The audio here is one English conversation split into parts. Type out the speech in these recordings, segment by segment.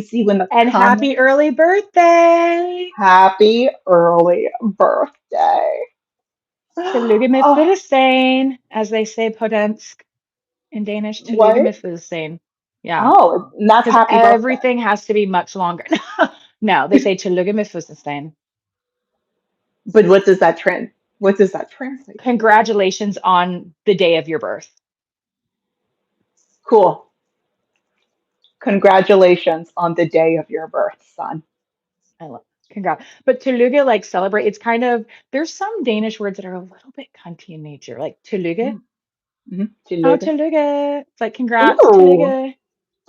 We see when the And sun. happy early birthday. Happy early birthday. Tillyke med Oh, fødselsdagen, as they say på dansk in Danish. Tillyke what? med fødselsdagen. Yeah. Oh, and that's Because happy birthday. everything has to be much longer. No, they say tillykke med fødselsdagen. But what does that translate to? Congratulations on the day of your birth. Cool. Congratulations on the day of your birth, son. I love congrats. But tillykke, like celebrate, it's kind of there's some Danish words that are a little bit cunty in nature, like tillykke. Oh, Mm-hmm. tillykke. It's like congrats, Ooh, tillykke.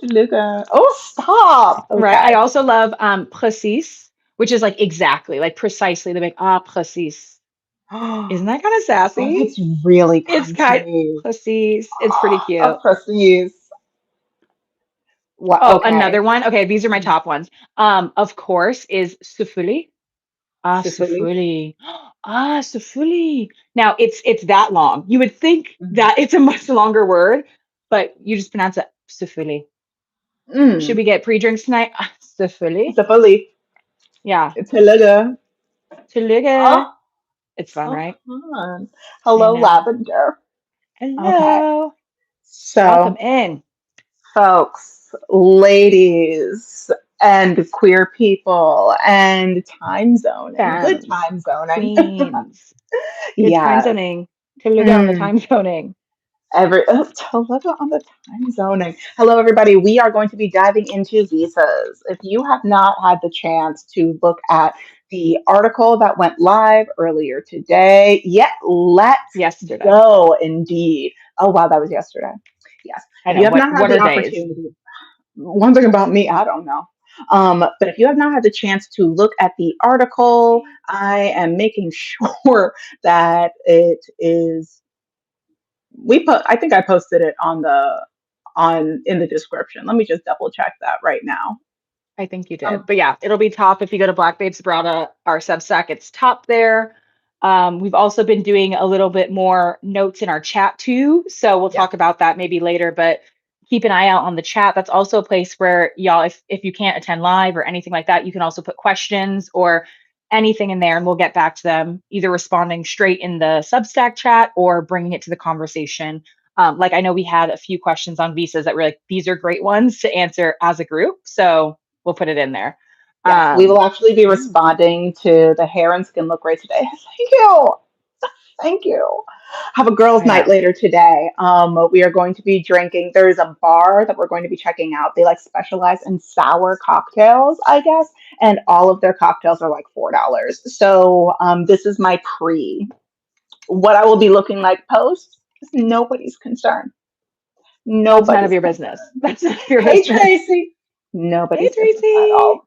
Tuluga. Oh, stop. Right. Okay. I also love precies, which is like exactly, like precisely. They're like, precies. Isn't that kind of Oh, sassy? that's really It's kind country. precies. It's pretty Oh, cute. prestige. What? Oh, Okay. another one. Okay, these are my top ones. Of course, is sufuli. Ah, Sicily. sufuli. Ah, sufuli. Now it's that long. You would think Mm. that it's a much longer word, but you just pronounce it sufuli. Should Mm. we get pre-drinks tonight? Ah, sufuli. Sicily. Yeah. Tuluga. Tillykke. Oh, It's fun, so right? fun. I Hello, know. Lavender. Okay. Hello. Welcome So, in. folks, ladies, and queer people, and time zoning. Good Femmes, time zoning. queens. Good time Yes. zoning. Tillykke on the Mm. time zoning. Tologa on the time zoning. Hello, everybody. We are going to be diving into visas. If you have not had the chance to look at the article that went live earlier today, let's Yesterday. go. Indeed. Oh, wow, that was yesterday. Yes. I If you know. have not had What the are days? opportunity, one thing about me, I don't know. But if you have not had the chance to look at the article, I am making sure that it is I think I posted it on in the description. Let me just double check that right now. I think you did. Um, But yeah, it'll be top if you go to Black Babes Abroad, our Substack. It's top there. We've also been doing a little bit more notes in our chat too. So we'll yeah. talk about that maybe later, but keep an eye out on the chat. That's also a place where y'all, if you can't attend live or anything like that, you can also put questions or anything in there and we'll get back to them, either responding straight in the Substack chat or bringing it to the conversation. Like I know we had a few questions on visas that were like, these are great ones to answer as a group. So we'll put it in there. Yes, we will actually be Yeah. responding to the hair and skin look great today. Thank you. Thank you. Have a girls' I night know. later today. We are going to be drinking. There's a bar that we're going to be checking out. They like specialize in sour cocktails, I guess, and all of their cocktails are like $4. So this is my pre. What I will be looking like post is nobody's concern. That's none of Nobody's your concern. business. That's none of your Hey business. Tracy. Hey, Nobody's business at Tracy. all.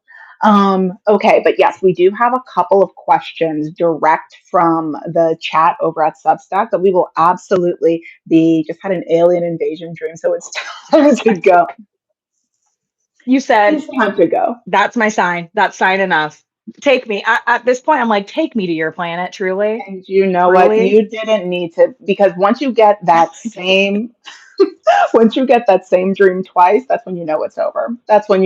Okay, but yes, we do have a couple of questions direct from the chat over at Substack that we will absolutely be just had an alien invasion dream, so it's time to go. You said, It's time to go. that's my sign. That's sign enough. Take me. At this point, I'm like, take me to your planet, truly. And you know what? Truly. You didn't need to because once you get that same dream twice, that's when you know it's over. That's when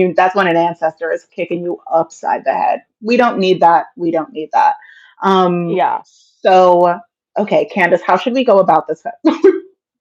an ancestor is kicking you upside the head. We don't need that. We don't need that. Um Yeah. so okay, Candace, how should we go about this?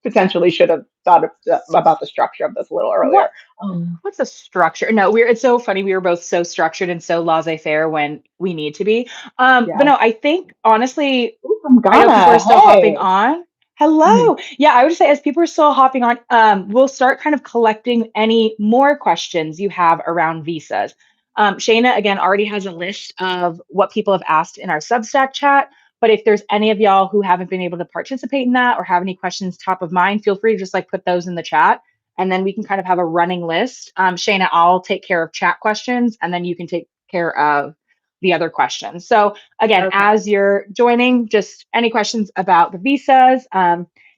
Potentially should have thought about the structure of this a little earlier. What Um what's a structure? No, it's so funny. We were both so structured and so laissez-faire when we need to be. But yeah. no, I think honestly, Ooh, from I know people are Ghana. still hopping Hey. on. Mhm. Hello. Yeah, I would say as people are still hopping on, we'll start kind of collecting any more questions you have around visas. Shayna, again, already has a list of what people have asked in our Substack chat. But if there's any of y'all who haven't been able to participate in that or have any questions top of mind, feel free to just like put those in the chat. And then we can kind of have a running list. Shayna, I'll take care of chat questions and then you can take care of the other questions. So again, Okay. as you're joining, just any questions about the visas.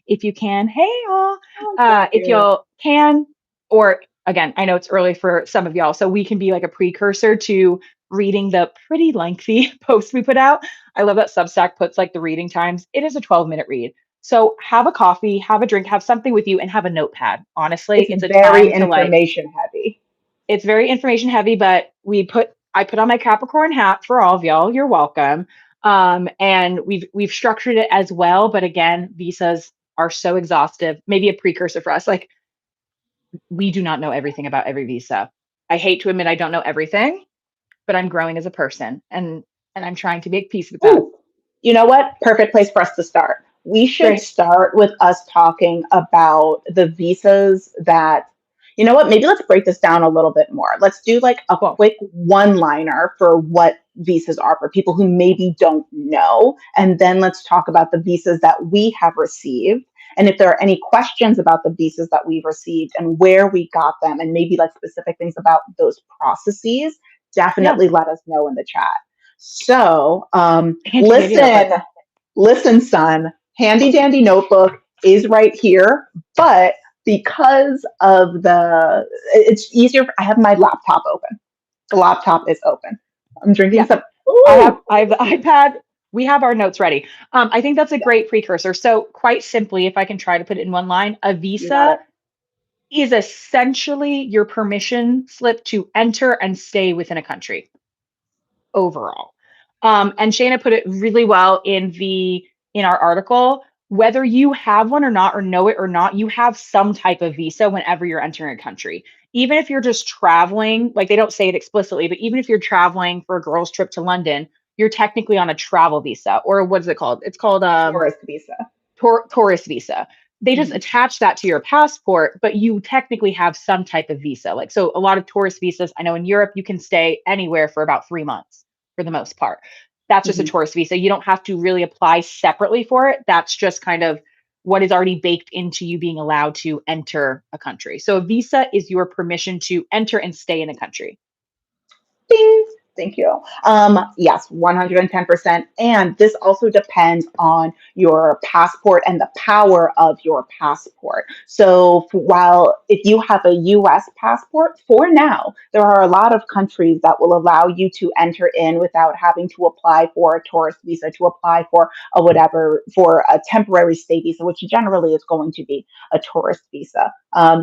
If you can, hey y'all, Oh, thank if you. y'all can, or again, I know it's early for some of y'all, so we can be like a precursor to reading the pretty lengthy post we put out. I love that Substack puts like the reading times. It is a 12-minute read. So have a coffee, have a drink, have something with you, and have a notepad. Honestly, It's it's a very time to like information heavy. it's very information heavy, but I put on my Capricorn hat for all of y'all. You're welcome. And we've structured it as well, but again, visas are so exhaustive. Maybe a precursor for us. Like we do not know everything about every visa. I hate to admit I don't know everything, but I'm growing as a person and I'm trying to make peace with that. Ooh, you know what? Perfect place for us to start. We should Great. start with us talking about the visas that, you know what? Maybe let's break this down a little bit more. Let's do like a Cool. quick one liner for what visas are for people who maybe don't know. And then let's talk about the visas that we have received. And if there are any questions about the visas that we've received and where we got them, and maybe like specific things about those processes, Yeah. definitely let us know in the chat. So, Handy dandy notebook. listen, son, handy dandy notebook is right here, but because of it's easier. I have my laptop open. The laptop is open. I'm drinking Yeah. some. Ooh, I have the iPad. We have our notes ready. I think that's a yeah, great precursor. So, quite simply, if I can try to put it in one line, a you got visa it. is essentially your permission slip to enter and stay within a country overall. And Shayna put it really well in our article. Whether you have one or not, or know it or not, you have some type of visa whenever you're entering a country. Even if you're just traveling, like they don't say it explicitly, but even if you're traveling for a girls' trip to London, you're technically on a travel visa, or what is it called? It's called Tourist visa. tourist visa. They just Mhm. attach that to your passport, but you technically have some type of visa. Like, so a lot of tourist visas, I know in Europe, you can stay anywhere for about 3 months for the most part. That's just a Mhm. tourist visa. You don't have to really apply separately for it. That's just kind of what is already baked into you being allowed to enter a country. So a visa is your permission to enter and stay in a country. Ding. Thank you. Yes, 110%. And this also depends on your passport and the power of your passport. So, while if you have a US passport, for now, there are a lot of countries that will allow you to enter in without having to apply for a tourist visa, to apply for a whatever, for a temporary stay visa, which generally is going to be a tourist visa.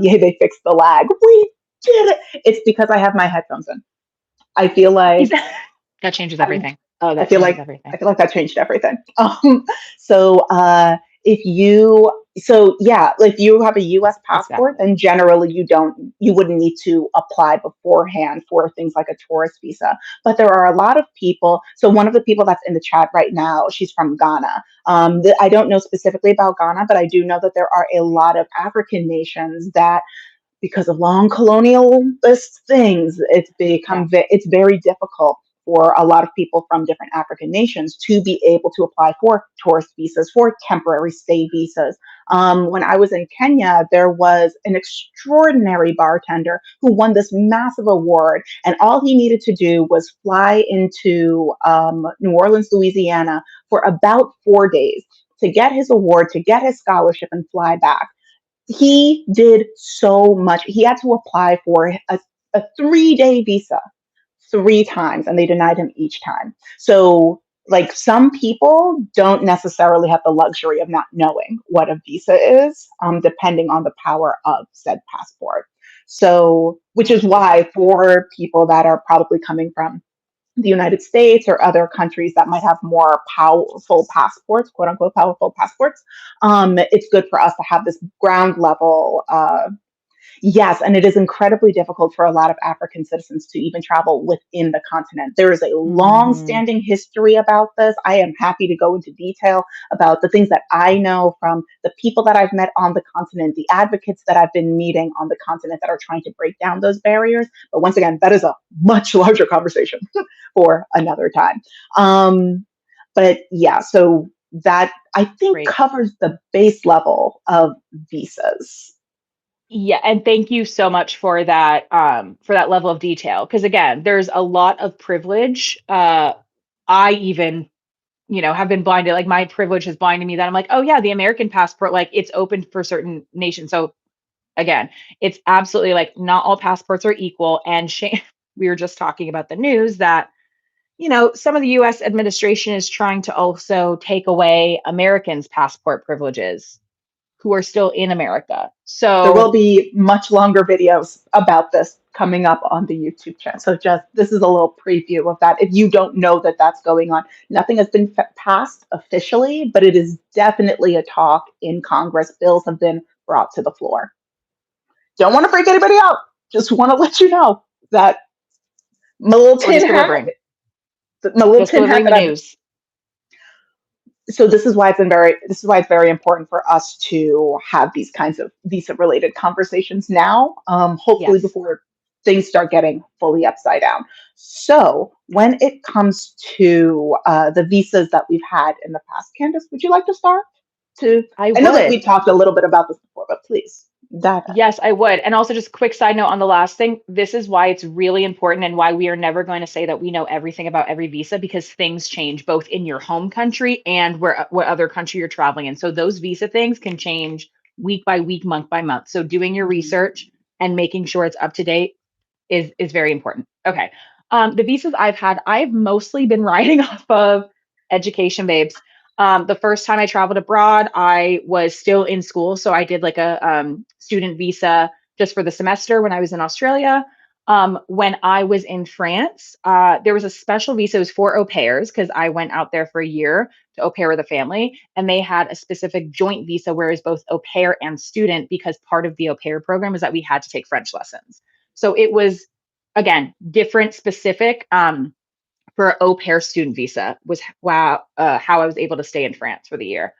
Yay, they fixed the lag. We did it. It's because I have my headphones in. I feel Is like that changes I, everything. Oh, I that feel changes like I everything. feel like that changed everything. So if you yeah, if you have a U.S. passport, Exactly. then generally you wouldn't need to apply beforehand for things like a tourist visa. But there are a lot of people. So one of the people that's in the chat right now, she's from Ghana. I don't know specifically about Ghana, but I do know that there are a lot of African nations that because of long colonialist things, Yeah. it's very difficult for a lot of people from different African nations to be able to apply for tourist visas, for temporary stay visas. When I was in Kenya, there was an extraordinary bartender who won this massive award, and all he needed to do was fly into New Orleans, Louisiana, for about 4 days to get his award, to get his scholarship, and fly back. He did so much. He had to apply for a 3 day visa 3 times, and they denied him each time. So, like, some people don't necessarily have the luxury of not knowing what a visa is, depending on the power of said passport. So, which is Absolutely. why for people that are probably coming from the United States or other countries that might have more powerful passports, quote unquote powerful passports, it's good for us to have this ground level. Yes, and it is incredibly difficult for a lot of African citizens to even travel within the continent. There is a long Mhm. standing history about this. I am happy to go into detail about the things that I know from the people that I've met on the continent, the advocates that I've been meeting on the continent that are trying to break down those barriers. But once again, that is a much larger conversation for another time. Um, but yeah, so that I think Great. covers the base level of visas. Yeah, and thank you so much for that level of detail. Because again, there's a lot of privilege. I even, have been blinded. Like my privilege has blinded me that I'm like, oh yeah, the American passport, like it's open for certain nations. So again, it's absolutely like not all passports are equal. And we were just talking about the news that, some of the US administration is trying to also take away Americans' passport privileges who are still in America. There will So be much longer videos about this coming up on the YouTube channel. So just this is a little preview of that. If you don't know that that's going on, nothing has been passed officially, but it is definitely a talk in Congress. Bills have been brought to the floor. Don't want to freak anybody out. Just want to let you know that my little We're tin just hat, delivering, my little just tin hat delivering the that I've news. so this is why it's very important for us to have these kinds of visa related conversations now, hopefully Yes, before things start getting fully upside down. So when it comes to the visas that we've had in the past, Candace, would you like to start? To I I know that we would. talked a little bit about this before, but please dive in. Yes, I would. And also, just a quick side note on the last thing. This is why it's really important and why we are never going to say that we know everything about every visa because things change both in your home country and where what other country you're traveling in. So those visa things can change week by week, month by month. So doing your Mhm. research and making sure it's up to date is very important. Okay. The visas I've had, I've mostly been riding off of education, babes. The first time I traveled abroad, I was still in school, so I did like a student visa just for the semester when I was in Australia. When I was in France, there was a special visa. It was for au pairs because I went out there for a year to au pair with a family, and they had a specific joint visa where it was both au pair and student because part of the au pair program is that we had to take French lessons. So it was again different specific for au pair student visa was wow how I was able to stay in France for the year.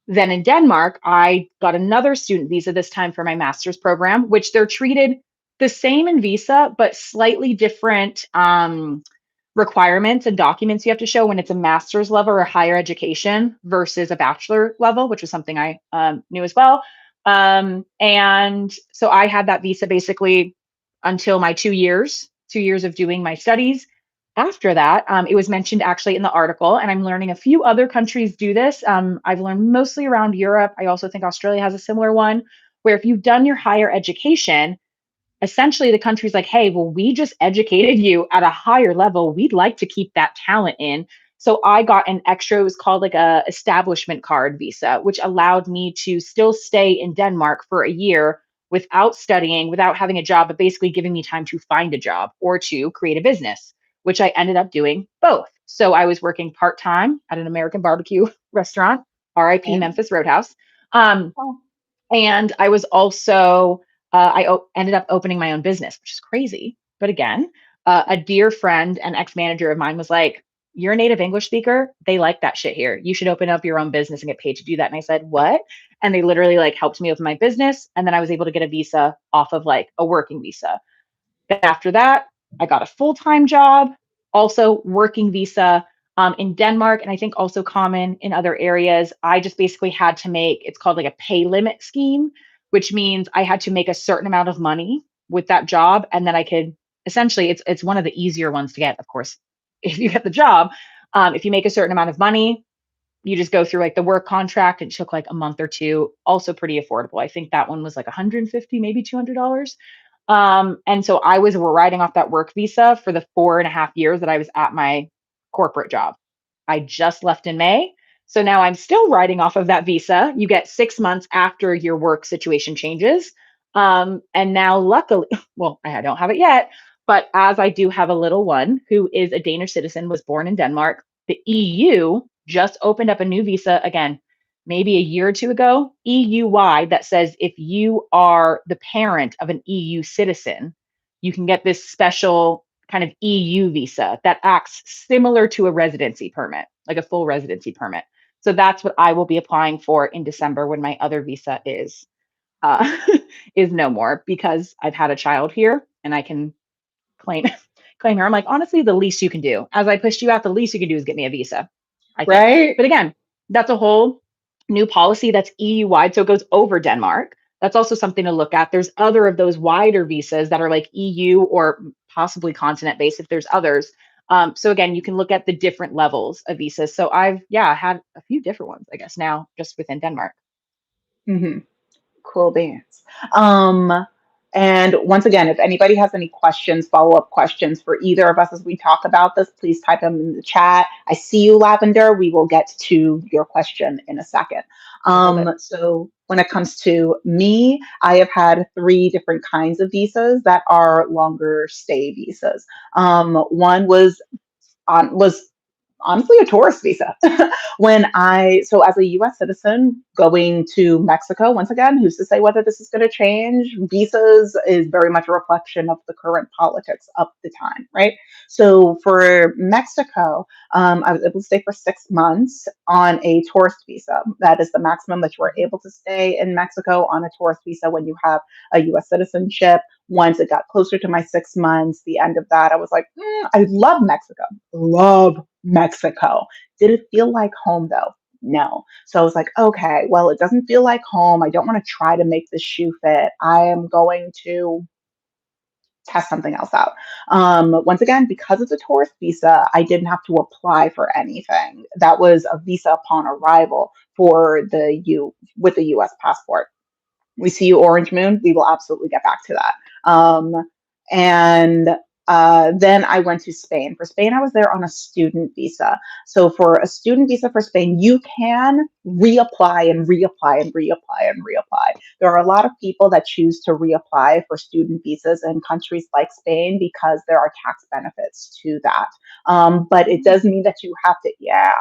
Then in Denmark, I got another student visa this time for my master's program, which they're treated the same in visa, but slightly different requirements and documents you have to show when it's a master's level or higher education versus a bachelor level, which was something I knew as well. And so I had that visa basically until my 2 years, 2 years of doing my studies. After that, it was mentioned actually in the article, and I'm learning a few other countries do this. I've learned mostly around Europe. I also think Australia has a similar one, where if you've done your higher education, essentially the country's like, hey, well, we just educated you at a higher level. We'd like to keep that talent in. So I got an extra, it was called like a establishment card visa, which allowed me to still stay in Denmark for a year without studying, without having a job, but basically giving me time to find a job or to create a business, which I ended up doing both. So I was working part time at an American barbecue restaurant, RIP And Memphis Roadhouse. Um, oh, and I was also, ended up opening my own business, which is crazy. But again, a dear friend and ex manager of mine was like, you're a native English speaker. They like that shit here. You should open up your own business and get paid to do that. And I said, what? And they literally like helped me with my business. And then I was able to get a visa off of like a working visa. Then after that, I got a full time job, also working visa in Denmark, and I think also common in other areas. I just basically had to make it's called like a pay limit scheme, which means I had to make a certain amount of money with that job, and then I could essentially it's one of the easier ones to get, of course, if you get the job. If you make a certain amount of money, you just go through like the work contract. It took like a month or two. Also pretty affordable. I think that one was like 150, maybe $200. And so I was riding off that work visa for the 4.5 years that I was at my corporate job. I just left in May. So now I'm still riding off of that visa. You get 6 months after your work situation changes. And now, luckily, well, I don't have it yet, but as I do have a little one who is a Danish citizen, was born in Denmark, the EU just opened up a new visa again, maybe a year or two ago, EU wide, that says if you are the parent of an EU citizen, you can get this special kind of EU visa that acts similar to a residency permit, like a full residency permit. So that's what I will be applying for in December when my other visa is uh, is no more because I've had a child here and I can claim claim her. I'm like, honestly, the least you can do, as I pushed you out, the least you can do is get me a visa, I think. right? But again, that's a whole new policy that's EU wide. So it goes over Denmark. That's also something to look at. There's other of those wider visas that are like EU or possibly continent based if there's others. So again, you can look at the different levels of visas. So I've, yeah, had a few different ones, I guess, now just within Denmark. Hmm. Cool beans. Um, And once again, if anybody has any questions, follow-up questions for either of us as we talk about this, please type them in the chat. I see you, Lavender. We will get to your question in a second. Hold it. So when it comes to me, I have had three different kinds of visas that are longer stay visas. One was honestly a tourist visa. So as a US citizen going to Mexico, once again, who's to say whether this is going to change? Visas is very much a reflection of the current politics of the time, right? So for Mexico, I was able to stay for 6 months on a tourist visa. That is the maximum that you are able to stay in Mexico on a tourist visa when you have a US citizenship. Once it got closer to my 6 months, the end of that, I was like, I love Mexico. Love Mexico. Did it feel like home though? No. So I was like, okay, well, it doesn't feel like home. I don't want to try to make this shoe fit. I am going to test something else out. Once again, because it's a tourist visa, I didn't have to apply for anything. That was a visa upon arrival for with the US passport. We see you, Orange Moon. We will absolutely get back to that. And then I went to Spain. For Spain, I was there on a student visa. So for a student visa for Spain, you can reapply and reapply and reapply and reapply. There are a lot of people that choose to reapply for student visas in countries like Spain because there are tax benefits to that. But it does mean that you have to, yeah.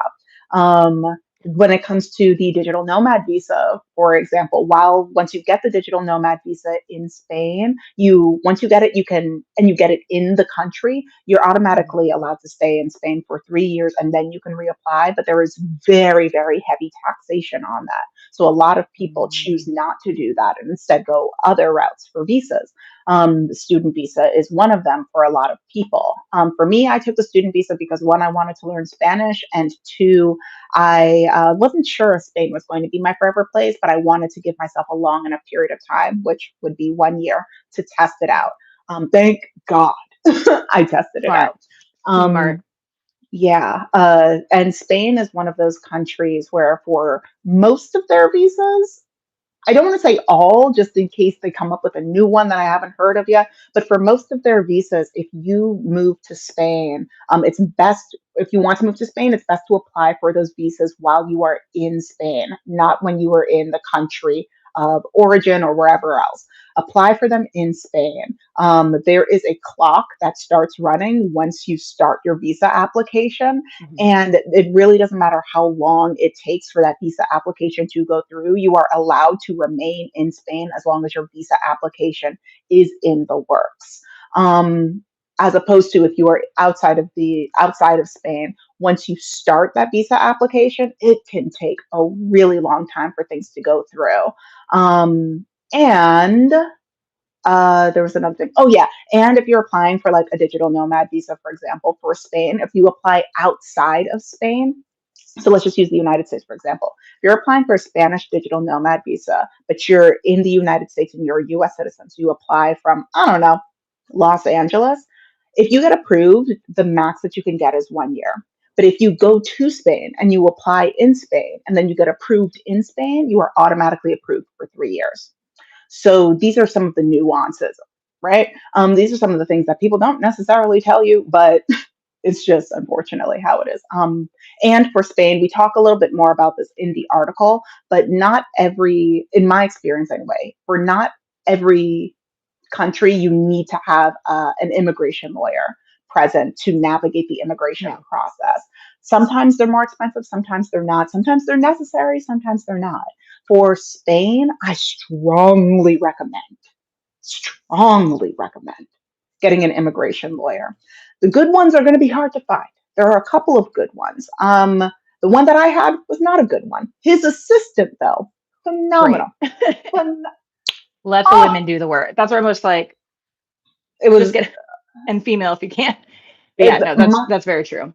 Um, when it comes to the digital nomad visa, for example, once you get the digital nomad visa in Spain, once you get it, you get it in the country, you're automatically allowed to stay in Spain for 3 years and then you can reapply. But there is very, very heavy taxation on that. So a lot of people choose not to do that and instead go other routes for visas. The student visa is one of them for a lot of people. For me, I took the student visa because one, I wanted to learn Spanish, and two, I wasn't sure if Spain was going to be my forever place, but I wanted to give myself a long enough period of time, which would be 1 year, to test it out. Thank God I tested it Smart. out. Smart. Yeah, and Spain is one of those countries where for most of their visas, I don't want to say all, just in case they come up with a new one that I haven't heard of yet. But for most of their visas, if you move to Spain, it's best, if you want to move to Spain, it's best to apply for those visas while you are in Spain, not when you are in the country of origin or wherever else. Apply for them in Spain. There is a clock that starts running once you start your visa application. Mhm. And it really doesn't matter how long it takes for that visa application to go through. You are allowed to remain in Spain as long as your visa application is in the works. As opposed to if you are outside of Spain, once you start that visa application, it can take a really long time for things to go through. And there was another thing. Oh yeah, and if you're applying for like a digital nomad visa, for example, for Spain, if you apply outside of Spain, so let's just use the United States, for example. If you're applying for a Spanish digital nomad visa, but you're in the United States and you're a US citizen, so you apply from, I don't know, Los Angeles. If you get approved, the max that you can get is 1 year. But if you go to Spain and you apply in Spain and then you get approved in Spain, you are automatically approved for 3 years. So these are some of the nuances, right? These are some of the things that people don't necessarily tell you, but it's just unfortunately how it is. And for Spain, we talk a little bit more about this in the article, but not every, in my experience anyway, for not every country, you need to have an immigration lawyer present to navigate the immigration No. process. Sometimes they're more expensive, sometimes they're not, sometimes they're necessary, sometimes they're not. For Spain, I strongly recommend getting an immigration lawyer. The good ones are going to be hard to find. There are a couple of good ones. The one that I had was not a good one. His assistant, though, Great. phenomenal. Phen- Let the oh, women do the work. That's where I'm most like, it just was get and female if you can. But yeah, it, no, that's very true.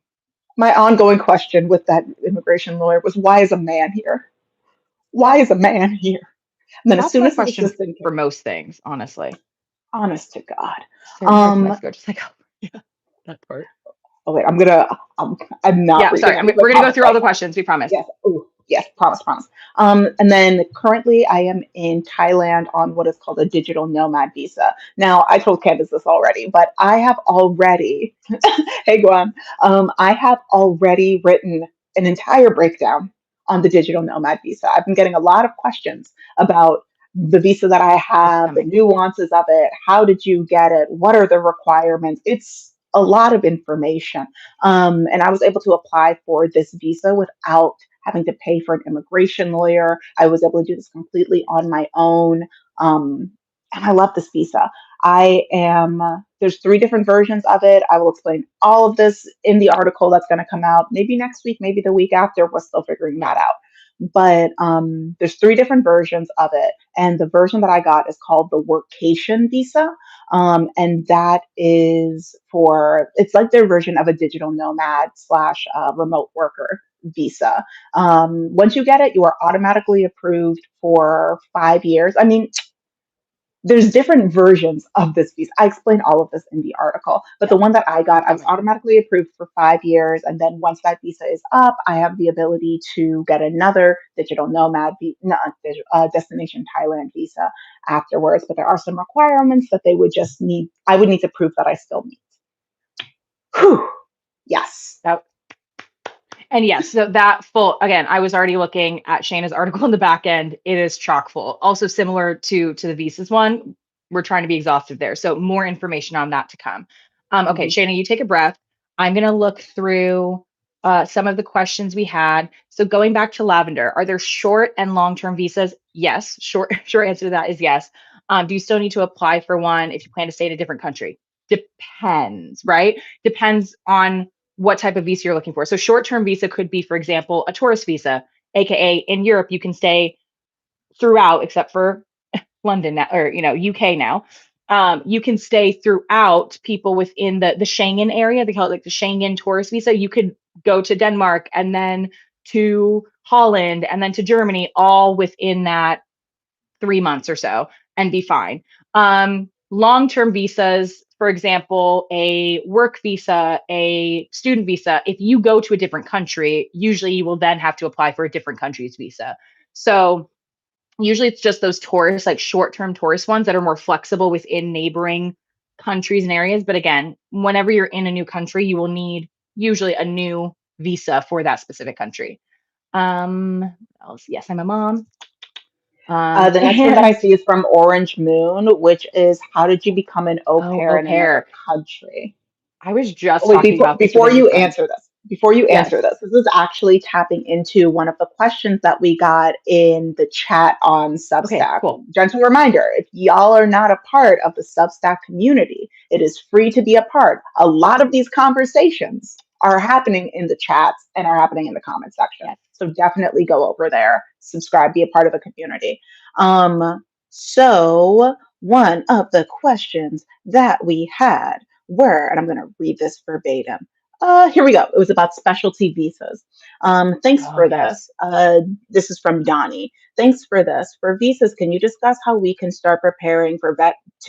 my ongoing question with that immigration lawyer was, why is a man here? Why is a man here? And then as That's soon my as his question assistant for came, most things, honestly. honest to God. Certain parts of Mexico, just like yeah, that part. Oh wait, I'm not Yeah, sorry. reading. We're gonna go through all the questions. We promise. Yes. Ooh. Yes, promise, promise. And then currently I am in Thailand on what is called a digital nomad visa. Now, I told Candace this already, but I have already, hey, Guan, I have already written an entire breakdown on the digital nomad visa. I've been getting a lot of questions about the visa that I It's have, the coming. nuances of it. How did you get it? What are the requirements? It's a lot of information. And I was able to apply for this visa without having to pay for an immigration lawyer. I was able to do this completely on my own. And I love this visa. There's three different versions of it. I will explain all of this in the article that's going to come out maybe next week, maybe the week after. We're still figuring that out. But there's three different versions of it. And the version that I got is called the workation visa. And that is it's like their version of a digital nomad slash remote worker visa. Once you get it, you are automatically approved for 5 years. I mean, there's different versions of this visa. I explain all of this in the article, but the Yeah, one that I got, it's I was coming. automatically approved for 5 years. And then once that visa is up, I have the ability to get another digital nomad, destination Thailand visa afterwards. But there are some requirements that I would need to prove that I still meet. Whew. Yes. That And yes, so that full again, I was already looking at Shayna's article in the back end. It is chock full. Also similar to the visas one. We're trying to be exhaustive there. So more information on that to come. Okay, Mhm. Shayna, you take a breath. I'm gonna look through some of the questions we had. So going back to lavender, are there short and long-term visas? Yes. Short answer to that is yes. Do you still need to apply for one if you plan to stay in a different country? Depends, right? Depends on what type of visa you're looking for. So short-term visa could be, for example, a tourist visa, aka in Europe you can stay throughout, except for London now, or UK now. You can stay throughout. People within the Schengen area, they call it like the Schengen tourist visa. You could go to Denmark and then to Holland and then to Germany, all within that 3 months or so, and be fine. Long-term visas, for example, a work visa, a student visa, if you go to a different country, usually you will then have to apply for a different country's visa. So usually it's just those tourists, like short-term tourist ones that are more flexible within neighboring countries and areas. But again, whenever you're in a new country, you will need usually a new visa for that specific country. What else? Yes, I'm a mom. The next one that I And see is from Orange Moon, which is how did you become an au Oh, pair au in another pair. country? I was Oh, just wait, talking about this with before a new you friend. answer this, before you answer Yes. this, this is actually tapping into one of the questions that we got in the chat on Okay, Substack. cool. Gentle reminder, if y'all are not a part of the Substack community, it is free to be a part. A lot of these conversations are happening in the chats and are happening in the comment section. Yes. So definitely go over there, subscribe, be a part of the community. So one of the questions that we had and I'm going to read this verbatim. Here we go. It was about specialty visas. Thanks Oh, for yes. this. This is from Donnie. Thanks for this. For visas, can you discuss how we can start preparing to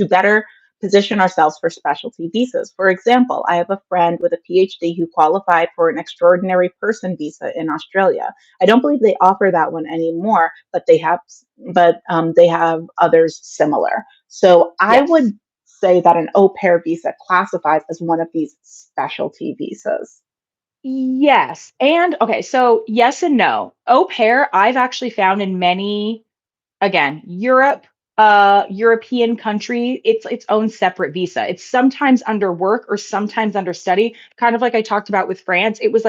better position ourselves for specialty visas? For example, I have a friend with a PhD who qualified for an extraordinary person visa in Australia. I don't believe they offer that one anymore, but they have others similar. So I Yes. would say that an au pair visa classifies as one of these specialty visas. Yes. And okay, so yes and no. Au pair, I've actually found in many, again, European country, it's its own separate visa. It's sometimes under work or sometimes under study. Kind of like I talked about with France, it was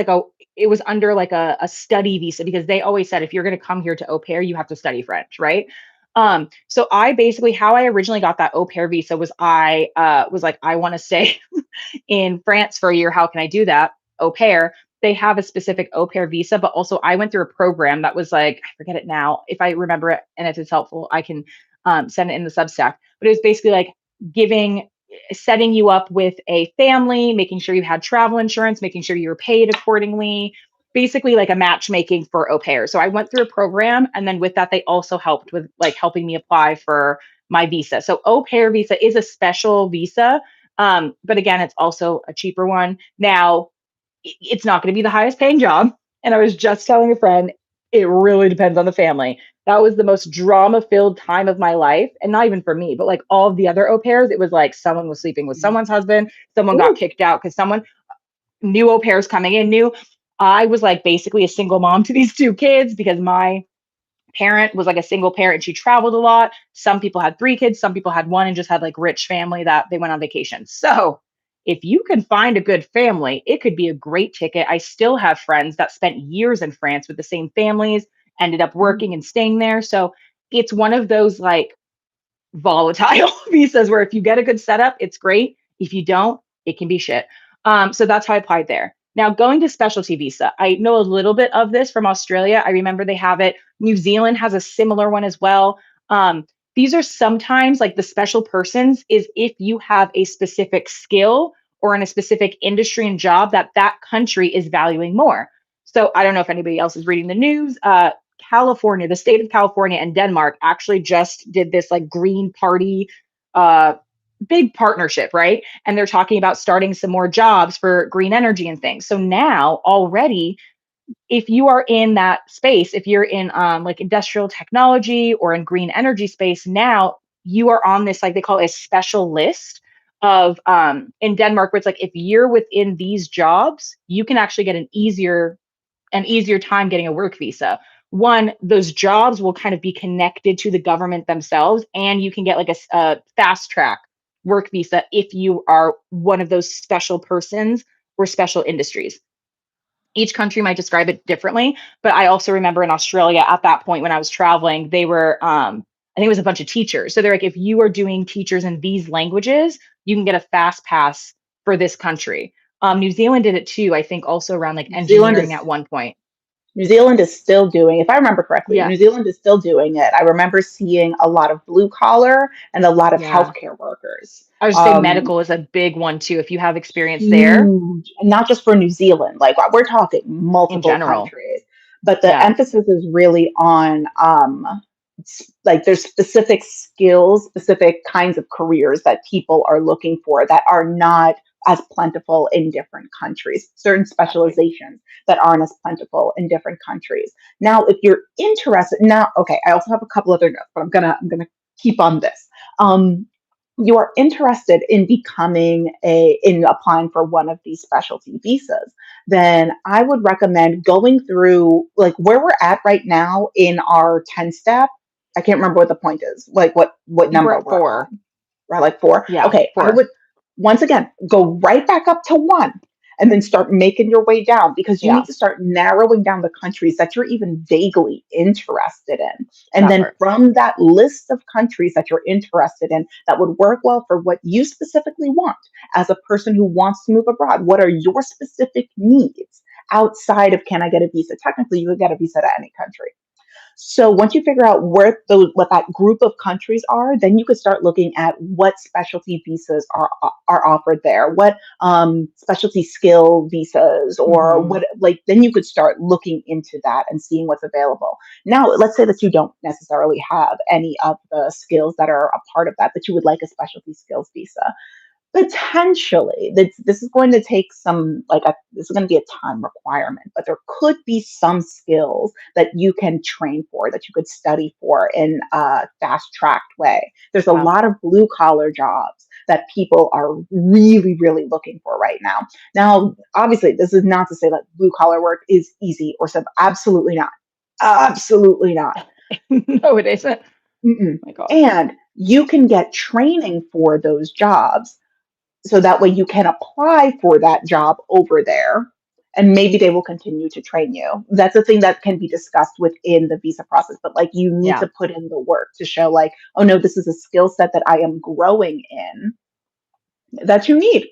under like a study visa because they always said if you're going to come here to au pair, you have to study French, right? So I basically how I originally got that au pair visa was I was like, I want to stay in France for a year. How can I do that? Au pair. They have a specific au pair visa, but also I went through a program that was like, I forget it now. If I remember it and if it's helpful, I can send it in the Substack. But it was basically like giving, setting you up with a family, making sure you had travel insurance, making sure you were paid accordingly, basically like a matchmaking for au pair. So I went through a program. And then with that, they also helped with like helping me apply for my visa. So au pair visa is a special visa. But again, it's also a cheaper one. Now, it's not going to be the highest paying job. And I was just telling a friend, It really depends on the family. That was the most drama filled time of my life. And not even for me, but like all of the other au pairs, it was like someone was sleeping with Mm. someone's husband, someone got Ooh. kicked out because someone new au pairs coming in new. I was like basically a single mom to these two kids because my parent was like a single parent and she traveled a lot. Some people had three kids, some people had one and just had like rich family that they went on vacation. So, if you can find a good family, it could be a great ticket. I still have friends that spent years in France with the same families, ended up Mm. working and staying there. So, it's one of those like volatile visas where if you get a good setup, it's great. If you don't, it can be shit. So that's how I applied there. Now, going to specialty visa, I know a little bit of this from Australia. I remember they have it. New Zealand has a similar one as well. These are sometimes like the special persons is if you have a specific skill or in a specific industry and job that that country is valuing more. So I don't know if anybody else is reading the news. California, the state of California and Denmark actually just did this like Green Party uh, big partnership, right? And they're talking about starting some more jobs for green energy and things. So now already, if you are in that space, if you're in like industrial technology or in green energy space, now you are on this like they call it a special list of in Denmark where it's like if you're within these jobs, you can actually get an easier time getting a work visa. One, those jobs will kind of be connected to the government themselves, and you can get like a fast track work visa if you are one of those special persons or special industries. Each country might describe it differently, but I also remember in Australia at that point when I was traveling, they were, I think it was a bunch of teachers. So they're like, if you are doing teachers in these languages, you can get a fast pass for this country. New Zealand did it too, I think also around like New Zealand engineering is at one point. New Zealand is still doing, if I remember correctly, Yeah. New Zealand is still doing it. I remember seeing a lot of blue collar and a lot of Yeah. healthcare workers. I would say medical is a big one too. If you have experience there Huge, and not just for New Zealand. Like we're talking in multiple general. countries, but the Yeah. emphasis is really on like there's specific skills, specific kinds of careers that people are looking for that are not as plentiful in different countries. Certain Exactly. specializations that aren't as plentiful in different countries. Now, if you're interested, now okay, I also have a couple other notes, but I'm gonna keep on this. Um, you are interested in becoming in applying for one of these specialty visas, then I would recommend going through like where we're at right now in our 10 step. I can't remember what the point is, like what I think we're number at we're 4. on. We're like 4. Yeah, Okay, I 4. would once again go right back up to 1 and then start making your way down because you Yeah, need to start narrowing down the countries that you're even vaguely interested in. And that then part. from that list of countries that you're interested in that would work well for what you specifically want as a person who wants to move abroad, what are your specific needs outside of can I get a visa? Technically, you could get a visa to any country. So once you figure out what that group of countries are, then you could start looking at what specialty visas are offered there, what specialty skill visas, or Mhm. what like then you could start looking into that and seeing what's available. Now, let's say that you don't necessarily have any of the skills that are a part of that, but you would like a specialty skills visa. Potentially, this is going to take some this is going to be a time requirement, but there could be some skills that you can train for, that you could study for in a fast tracked way. There's a Yeah. lot of blue collar jobs that people are really, really looking for right now. Now, obviously, this is not to say that blue collar work is easy or simple. Absolutely not. Absolutely not. No, it isn't. Mm-mm. My god. And you can get training for those jobs so that way you can apply for that job over there and maybe they will continue to train you. That's a thing that can be discussed within the visa process, but like you need Yeah, to put in the work to show like, oh no, this is a skill set that I am growing in that you need.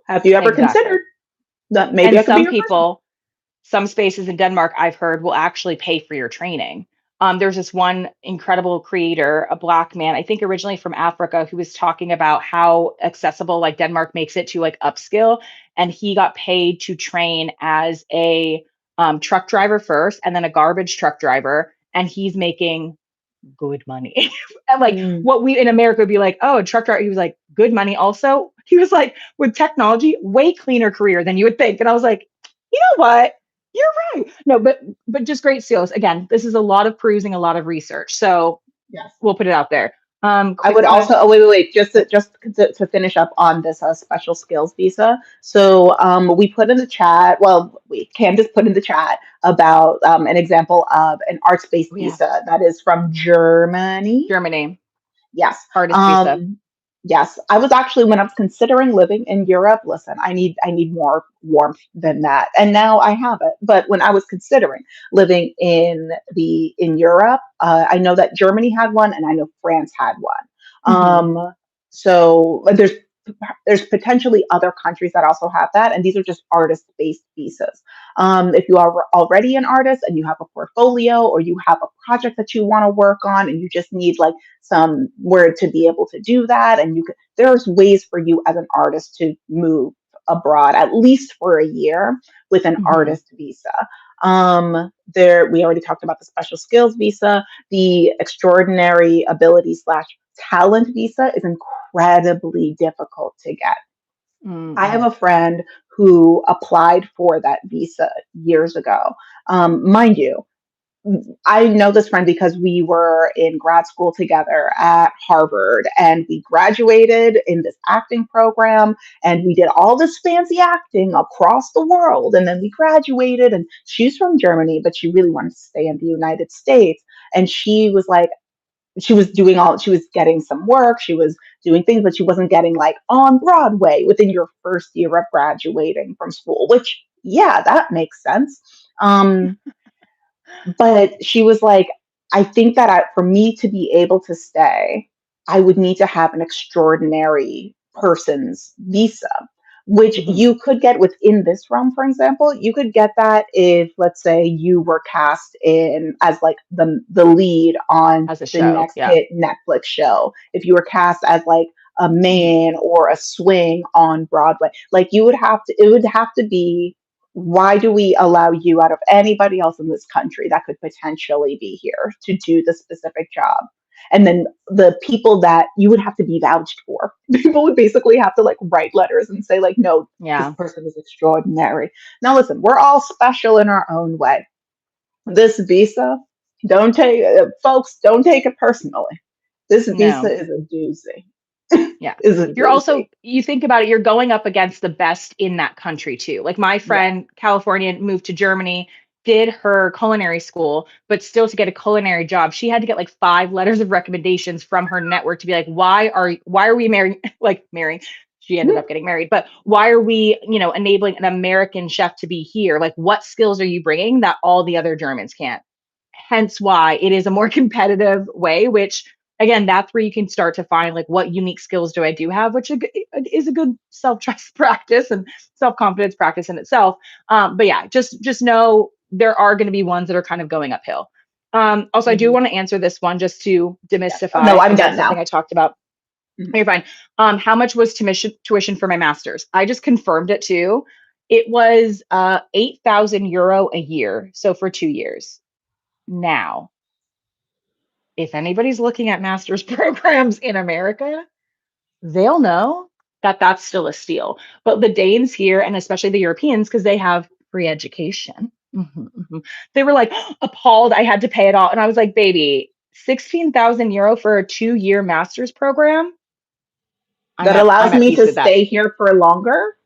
Have you ever considered exactly. that maybe And I could be some your person? people, some spaces in Denmark I've heard will actually pay for your training. There's this one incredible creator, a black man, I think originally from Africa, who was talking about how accessible like Denmark makes it to like upskill, and he got paid to train as a truck driver first, and then a garbage truck driver, and he's making good money. And like Mm. what we in America would be like, oh, a truck driver. He was like, good money also. He was like, with technology, way cleaner career than you would think. And I was like, you know what? You're right. No, but just great skills. Again, this is a lot of perusing, a lot of research. So Yes. we'll put it out there. I Quick would also, question. oh, wait, just to finish up on this special skills visa. So we put in the chat, well, Candace put in the chat about an example of an arts-based Oh yeah, visa that is from Germany. Germany, Yes. hardest visa. Um, yes. I was actually when I was considering living in Europe, listen, I need more warmth than that. And now I have it. But when I was considering living in Europe, I know that Germany had one and I know France had one. Hmm. So like, there's potentially other countries that also have that, and these are just artist-based visas. If you are already an artist and you have a portfolio or you have a project that you want to work on and you just need like somewhere to be able to do that, and there's ways for you as an artist to move abroad at least for a year with an Hmm. artist visa. There we already talked about the special skills visa. The extraordinary ability slash talent visa is incredibly difficult to get. I have Hmm. a friend who applied for that visa years ago. Mind you, I know this friend because we were in grad school together at Harvard and we graduated in this acting program and we did all this fancy acting across the world. And then we graduated and she's from Germany, but she really wanted to stay in the United States. And she was like, she was getting some work, she was doing things, but she wasn't getting like on Broadway within your first year of graduating from school, which, yeah, that makes sense. Um, but she was like, I think that for me to be able to stay, I would need to have an extraordinary person's visa, which Hmm. you could get within this realm, for example. You could get that if, let's say, you were cast in as like the lead on As a the show, next yeah. hit Netflix show. If you were cast as like a Hmm. man or a swing on Broadway, like you would have to, it would have to be, why do we allow you out of anybody else in this country that could potentially be here to do the specific job? And then the people that you would have to be vouched for, people would basically have to like write letters and say like, no, this Yeah. person is extraordinary. Now listen, we're all special in our own way. This visa, don't take folks, don't take it personally. This visa No. is a doozy. Yeah. Is a You're doozy. also, you think about it, you're going up against the best in that country too. Like my Yeah. friend, Californian, moved to Germany, did her culinary school, but still to get a culinary job, she had to get like 5 letters of recommendations from her network to be like, why are we marrying like marrying? She ended up getting married, but why are we, enabling an American chef to be here? Like, what skills are you bringing that all the other Germans can't? Hence why it is a more competitive way, which again, that's where you can start to find like what unique skills do I do have, which is a good self-trust practice and self-confidence practice in itself. But yeah, just know there are going to be ones that are kind of going uphill. Also, I do Mhm. want to answer this one just to Yes. Oh, no, demystify. I'm Again, done something now. I talked about. Mhm. You're fine. How much was tuition for my master's? I just confirmed it too. It was 8,000 euro a year, so for 2 years. Now, if anybody's looking at master's programs in America, they'll know that that's still a steal. But the Danes here, and especially the Europeans, because they have free education, they were like appalled I had to pay it all. And I was like, baby, 16,000 euro for a 2 year master's program. I'm That at allows I'm at me peace to with that. stay here for longer.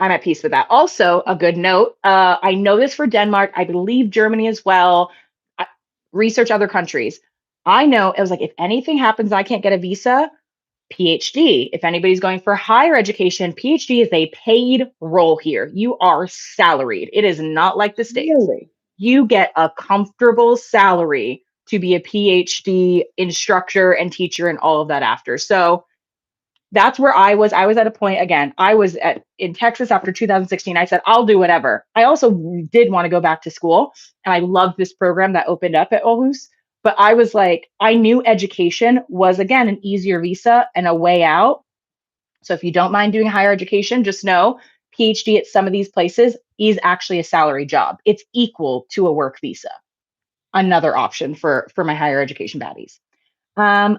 I'm at peace with that. Also, a good note. I know this for Denmark. I believe Germany as well. I, research other countries. I know it was like if anything happens, I can't get a visa. PhD. If anybody's going for higher education, PhD is a paid role here. You are salaried. It is not like the States. Really? You get a comfortable salary to be a PhD instructor and teacher and all of that after. So that's where I was. I was at a point again. I was in Texas after 2016. I said, I'll do whatever. I also did want to go back to school, and I loved this program that opened up at Aarhus. But I was like, I knew education was again an easier visa and a way out. So if you don't mind doing higher education, just know PhD at some of these places is actually a salary job. It's equal to a work visa. Another option for my higher education baddies.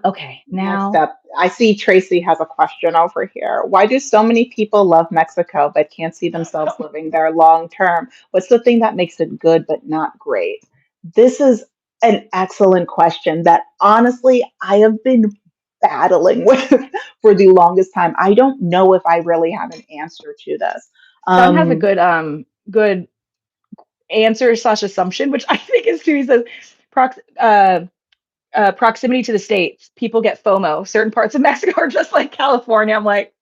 Okay, Next now up, I see Tracy has a question over here. Why do so many people love Mexico but can't see themselves living there long term? What's the thing that makes it good but not great? This is an excellent question that honestly I have been battling with for the longest time. I don't know if I really have an answer to this. Sun has a Um, good answer slash assumption, which I think is true. He says prox- uh, proximity to the states. People get FOMO. Certain parts of Mexico are just like California. I'm like,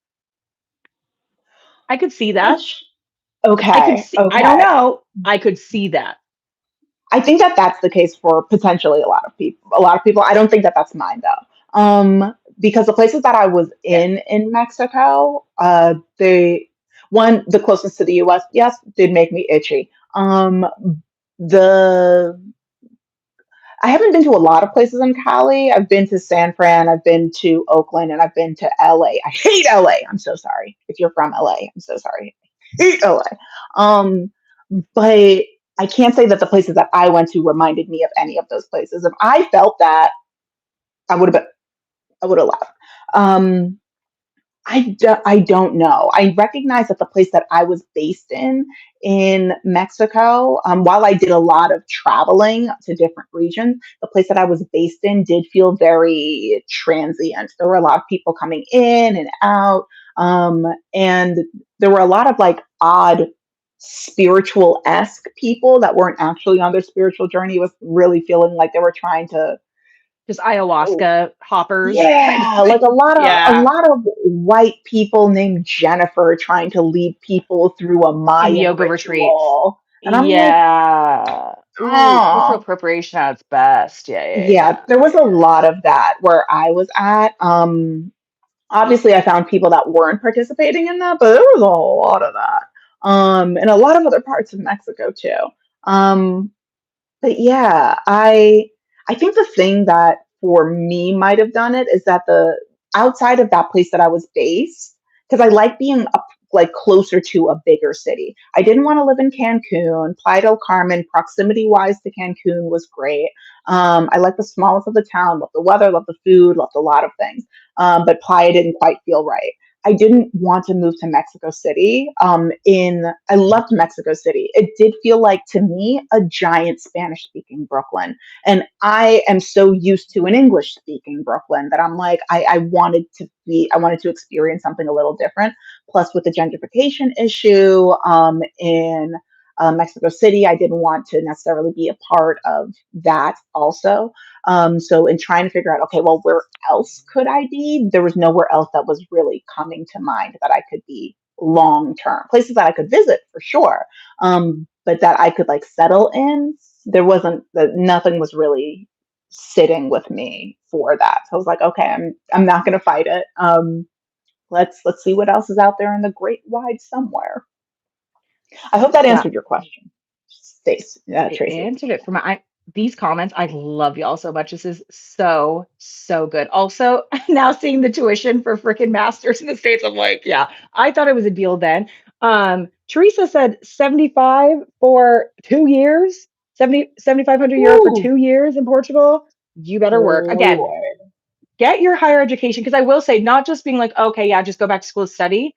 I could see that. which, I could okay, see. I don't okay. know. I could see that. I think that that's the case for potentially a lot of people. A lot of people. I don't think that that's mine though. Because the places that I was Yeah. in Mexico, they one the closest to the U.S. Yes, did make me itchy. The I haven't been to a lot of places in Cali. I've been to San Fran, I've been to Oakland, and I've been to LA. I hate LA. I'm so sorry. If you're from LA, I'm so sorry. I hate LA. But I can't say that the places that I went to reminded me of any of those places. If I felt that, I would have I would have left. Um, I don't know. I recognize that the place that I was based in Mexico, while I did a lot of traveling to different regions, the place that I was based in did feel very transient. There were a lot of people coming in and out, and there were a lot of like odd spiritual esque people that weren't actually on their spiritual journey. It was really feeling like they were trying to. Just ayahuasca hoppers kind of Yeah, like thing. a Yeah. lot of white people named Jennifer trying to lead people through a And Mayan yoga retreats. ritual. And I'm like, Yeah. Ooh, cultural oh, appropriation at its best. Yeah, yeah, yeah, yeah. there was a lot of that where I was at. Obviously I found people that weren't participating in that, but there was a lot of that. And a lot of other parts of Mexico too. Um, But yeah, I think the thing that for me might have done it is that the outside of that place that I was based, because I like being up like closer to a bigger city. I didn't want to live in Cancun. Playa del Carmen, proximity wise to Cancun was great. I like the smallness of the town, love the weather, love the food, loved a lot of things. But Playa didn't quite feel right. I didn't want to move to Mexico City. In I loved Mexico City. It did feel like to me a giant Spanish speaking Brooklyn, and I am so used to an English speaking Brooklyn that I'm like I wanted to experience something a little different. Plus, with the gentrification issue in Mexico City, I didn't want to necessarily be a part of that also. So in trying to figure out, okay, well, where else could I be? There was nowhere else that was really coming to mind that I could be long term. Places that I could visit for sure, but that I could like settle in. There wasn't that nothing was really sitting with me for that. So I was like, okay, I'm not going to fight it. Let's see what else is out there in the great wide somewhere. I hope that Yeah. answered your question, Stace, It Tracy. answered it for my these comments. I love y'all so much. This is so, so good. Also, now seeing the tuition for freaking masters in the States, I'm like, yeah, I thought it was a deal then. Teresa said 75 for 2 years, 7,500 euro for Ooh, 2 years in Portugal. You better work. Again, Lord. get your higher education. Because I will say, not just being like, okay, yeah, just go back to school to study.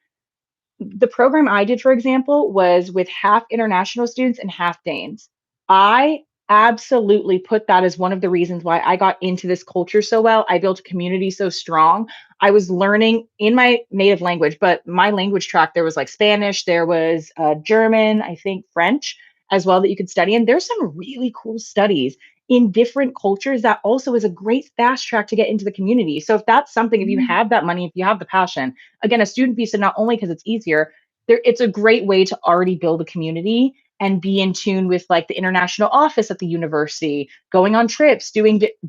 The program I did, for example, was with half international students and half Danes. I absolutely put that as one of the reasons why I got into this culture so well. I built a community so strong. I was learning in my native language, but my language track, there was like Spanish, there was German, I think French as well that you could study. And there's some really cool studies in different cultures that also is a great fast track to get into the community. So if that's something, if you Mm, have that money, if you have the passion, again, a student visa, not only because it's easier, it's a great way to already build a community and be in tune with like the international office at the university, going on trips,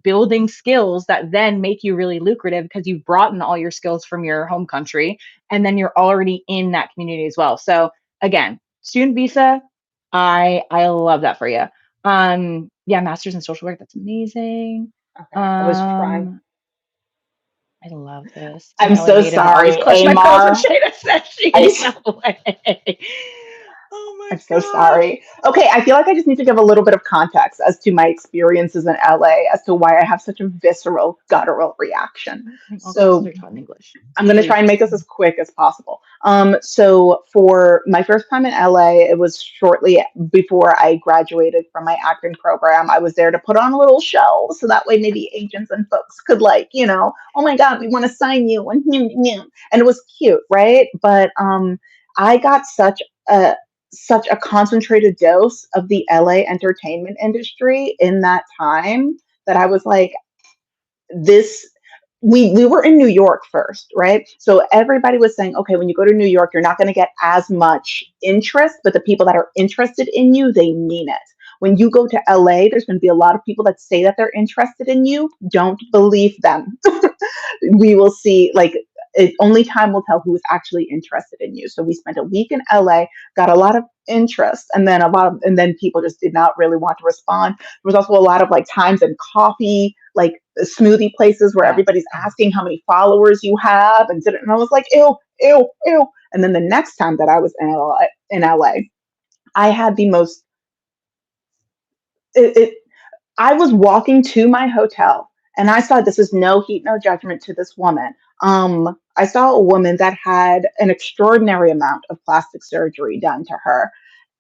building skills that then make you really lucrative because you've brought in all your skills from your home country and then you're already in that community as well. So again, student visa, I love that for you. Yeah, masters in social work, that's amazing. okay, I was trying. Um, I love this. I'm I'm LA so native and always sorry, clutch my pearls when Amar. Shayna says she I is s- LA. Oh my I'm so gosh. sorry. Okay, I feel like I just need to give a little bit of context as to my experiences in LA, as to why I have such a visceral, guttural reaction. All classes So are taught in English. I'm going to try and make this as quick as possible. So for my first time in LA, it was shortly before I graduated from my acting program. I was there to put on a little show, so that way maybe agents and folks could like, oh my God, we want to sign you, and it was cute, right? But I got such a concentrated dose of the LA entertainment industry in that time that I was like, this we were in New York first, right? So everybody was saying, okay, when you go to New York, you're not going to get as much interest, but the people that are interested in you, they mean it. When you go to LA, there's going to be a lot of people that say that they're interested in you. Don't believe them. We will see, like, only time will tell who is actually interested in you. So we spent a week in LA, got a lot of interest, and then people just did not really want to respond. There was also a lot of like times and coffee, like smoothie places where Yeah. everybody's asking how many followers you have, and I was like, ew, ew, ew. And then the next time that I was in LA, I had the most. It I was walking to my hotel and I saw, this is no heat, no judgment to this woman. I saw a woman that had an extraordinary amount of plastic surgery done to her.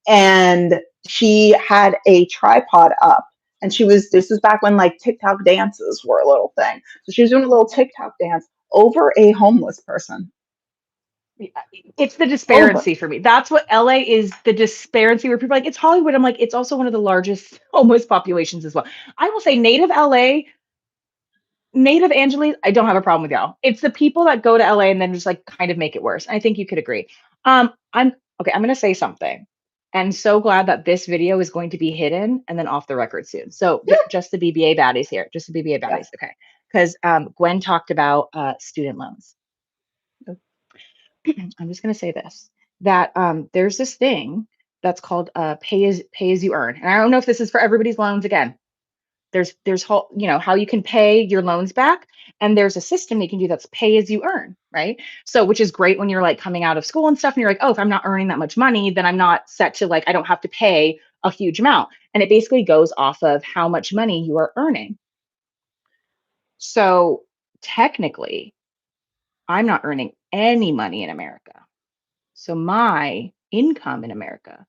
And she had a tripod up. And this was back when like TikTok dances were a little thing. So she was doing a little TikTok dance over a homeless person. It's the Over. disparity for me. That's what LA is, the disparity where people are like, it's Hollywood. I'm like, it's also one of the largest homeless populations as well. I will say native LA, native Angeles, I don't have a problem with y'all. It's the people that go to LA and then just like kind of make it worse. I think you could agree. I'm okay, I'm gonna say something. And so glad that this video is going to be hidden and then off the record soon. So just the BBA baddies here, just the BBA baddies. Yes. Okay. Because Gwen talked about student loans. I'm just going to say this, that there's this thing that's called pay as you earn. And I don't know if this is for everybody's loans again. There's whole, how you can pay your loans back, and there's a system you can do that's pay as you earn, right? So which is great when you're like coming out of school and stuff and you're like, oh, if I'm not earning that much money, then I'm not set to like I don't have to pay a huge amount. And it basically goes off of how much money you are earning. So technically, I'm not earning any money in America. So my income in America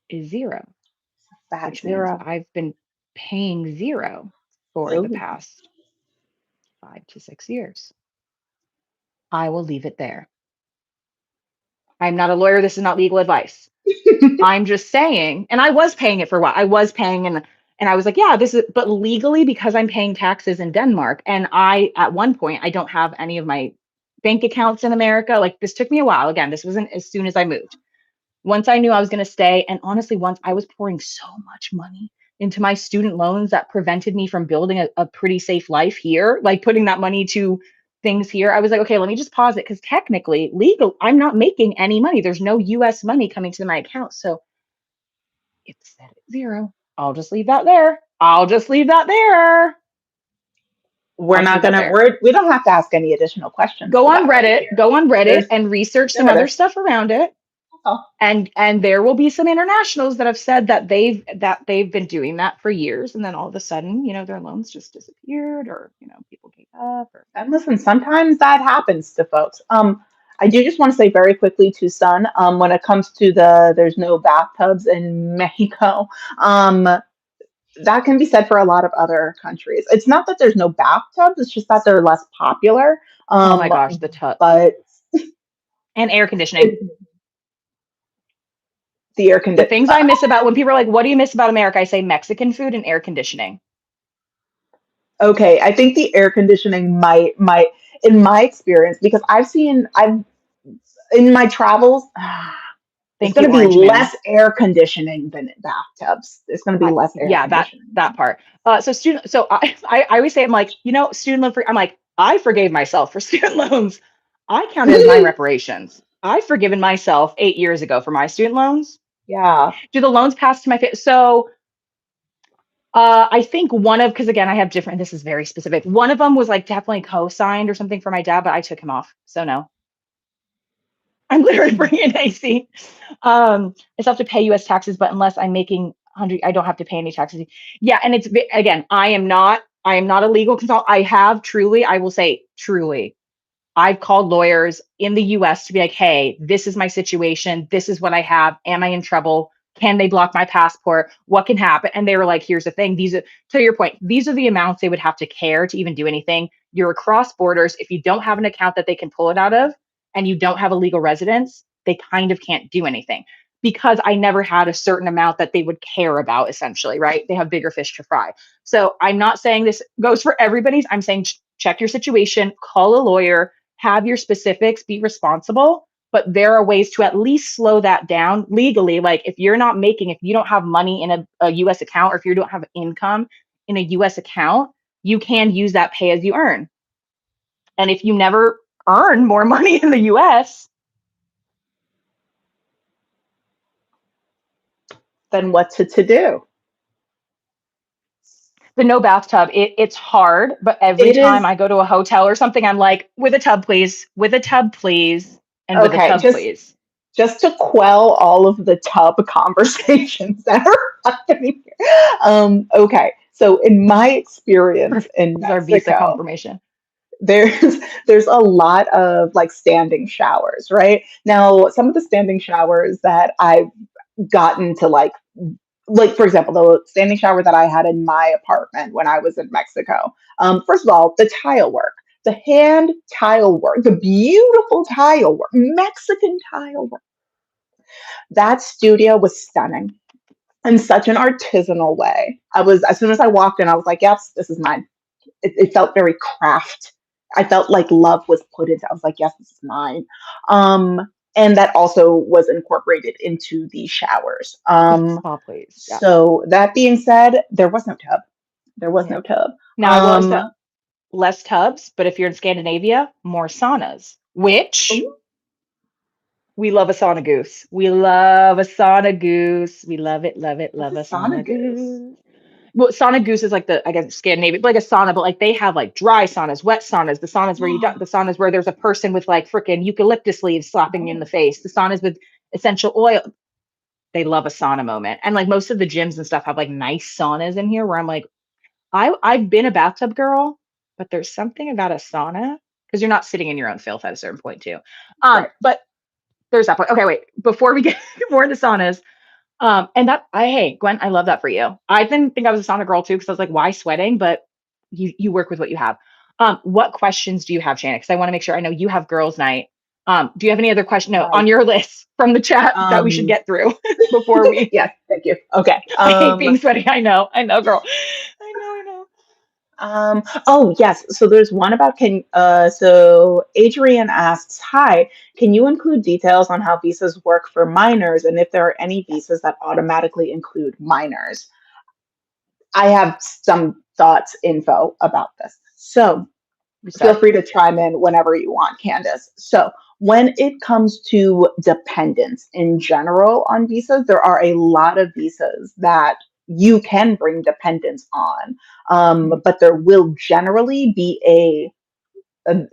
is zero, Fat which means zero. I've been paying zero for the Ooh. past 5 to 6 years. I will leave it there. I'm not a lawyer. This is not legal advice. I'm just saying, and I was paying it for a while. I was paying and I was like, yeah, this is, but legally because I'm paying taxes in Denmark and at one point I don't have any of my bank accounts in America. Like this took me a while. Again, this wasn't as soon as I moved. Once I knew I was going to stay, and honestly, once I was pouring so much money into my student loans that prevented me from building a pretty safe life here, like putting that money to things here, I was like, okay, let me just pause it because technically, I'm not making any money. There's no US money coming to my account. So it's set at zero. I'll just leave that there. I'll just leave that there. We're I'll just not leave that gonna. there. We don't have to ask any additional questions Go to on that right Reddit, here. go on Reddit There's and research some There it other is. stuff around it. Oh, And there will be some internationals that have said that they've been doing that for years, and then all of a sudden, their loans just disappeared, or people gave up, or and listen, sometimes that happens to folks. I do just want to say very quickly to Sun, when it comes to there's no bathtubs in Mexico, that can be said for a lot of other countries. It's not that there's no bathtubs; it's just that they're less popular. oh my Um, gosh, the tub but and air conditioning. it, the air The condition. things I miss about when people are like, "What do you miss about America?" I say Mexican food and air conditioning. Okay, I think the air conditioning might in my experience, because I've in my travels, there's Thank going you, to be Orange Man. less air conditioning than in bathtubs. There's going to be less air Yeah, conditioning. that part. So I always say I'm like, student loan free. I'm like, I forgave myself for student loans. I count it as my reparations. I've forgiven myself 8 years ago for my student loans. Yeah. Do the loans pass to my family? So I think because again, I have different, this is very specific. One of them was like definitely co-signed or something for my dad, but I took him off. So no. I'm literally bringing AC. I still have to pay US taxes, but unless I'm making 100, I don't have to pay any taxes. Yeah. And it's, again, I am not a legal consultant. I have truly, I will say truly, I've called lawyers in the US to be like, hey, this is my situation. This is what I have. Am I in trouble? Can they block my passport? What can happen? And they were like, here's the thing. These are, to your point, these are the amounts they would have to care to even do anything. You're across borders. If you don't have an account that they can pull it out of and you don't have a legal residence, they kind of can't do anything because I never had a certain amount that they would care about, essentially, right? They have bigger fish to fry. So I'm not saying this goes for everybody's. I'm saying check your situation, call a lawyer, have your specifics, be responsible, but there are ways to at least slow that down legally. Like if you're not making, if you don't have money in a US account, or if you don't have income in a US account, you can use that pay as you earn. And if you never earn more money in the US, Then what to do? the no bathtub, it's hard, but every It time is I go to a hotel or something, I'm like, with a tub, please, with a tub, please, and with a okay. tub, please. Just to quell all of the tub conversations that are happening here. Okay, so in my experience Perfect. in This is our visa Mexico, confirmation. there's there's a lot of like standing showers, right? Now, some of the standing showers that I've gotten to like for example, the standing shower that I had in my apartment when I was in Mexico. First of all, the tile work, the hand tile work, the beautiful tile work, Mexican tile work. That studio was stunning in such an artisanal way. I was as soon as I walked in, I was like, "Yes, this is mine." It felt very craft. I felt like love was put into. I was like, "Yes, this is mine." And that also was incorporated into the showers. Spa, please. Yeah. So that being said, there was no tub. There was Yeah. no tub. Now I will accept less tubs, but if you're in Scandinavia, more saunas, which Ooh, we love a sauna goose. We love a sauna goose. We love it, love it, what's love a a sauna sauna goose? goose. Well, sauna goose is like the, I guess, Scandinavian, like a sauna, but like they have like dry saunas, wet saunas, the saunas where you don't, the saunas where there's a person with like freaking eucalyptus leaves slapping you in the Oh, face, the saunas with essential oil. They love a sauna moment. And like most of the gyms and stuff have like nice saunas in here where I'm like, I've been a bathtub girl, but there's something about a sauna because you're not sitting in your own filth at a certain point too. right. But there's that point. Okay, wait. Before we get more into saunas, and that I hey Gwen, I love that for you. I didn't think I was a sauna girl too because I was like, why sweating? But you work with what you have. What questions do you have, Shayna? Because I want to make sure I know you have girls' night. Do you have any other question? No, on Right. your list from the chat that we should Um, get through before we. yes, thank you. Okay. I hate being sweaty. I know, girl. I know. Oh yes, so there's one about so Adrian asks, "Hi, can you include details on how visas work for minors and if there are any visas that automatically include minors?" I have some thoughts, info about this. So You feel start. free to chime in whenever you want, Candace. So when it comes to dependents in general on visas, there are a lot of visas that you can bring dependents on, Mhm. but there will generally be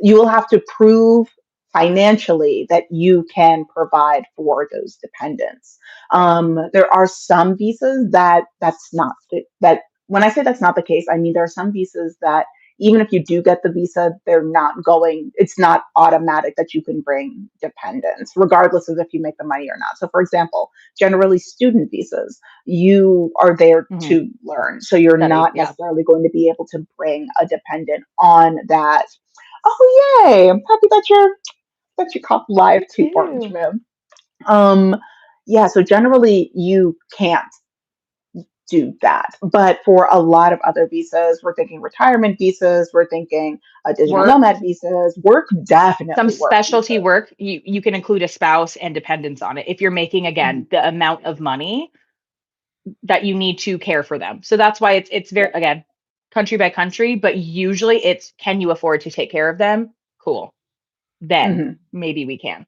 you will have to prove financially that you can provide for those dependents. There are some visas that that's not that when I say that's not the case, I mean there are some visas that even if you do get the visa, it's not automatic that you can bring dependents, regardless of if you make the money or not. So, for example, generally student visas, you are there Mhm. to learn. So, you're Study. not Yeah. necessarily going to be able to bring a dependent on that. Oh yay! I'm happy that you caught live Me to Orange too. Moon. Um, yeah, so generally you can't do that. But for a lot of other visas, we're thinking retirement visas, we're thinking digital Work. nomad visas, Some work specialty visas. work. You can include a spouse and dependents on it if you're making Mhm. again the amount of money that you need to care for them. So that's why it's very Yep. again country by country, but usually it's can you afford to take care of them? Cool. Then Mhm. maybe we can.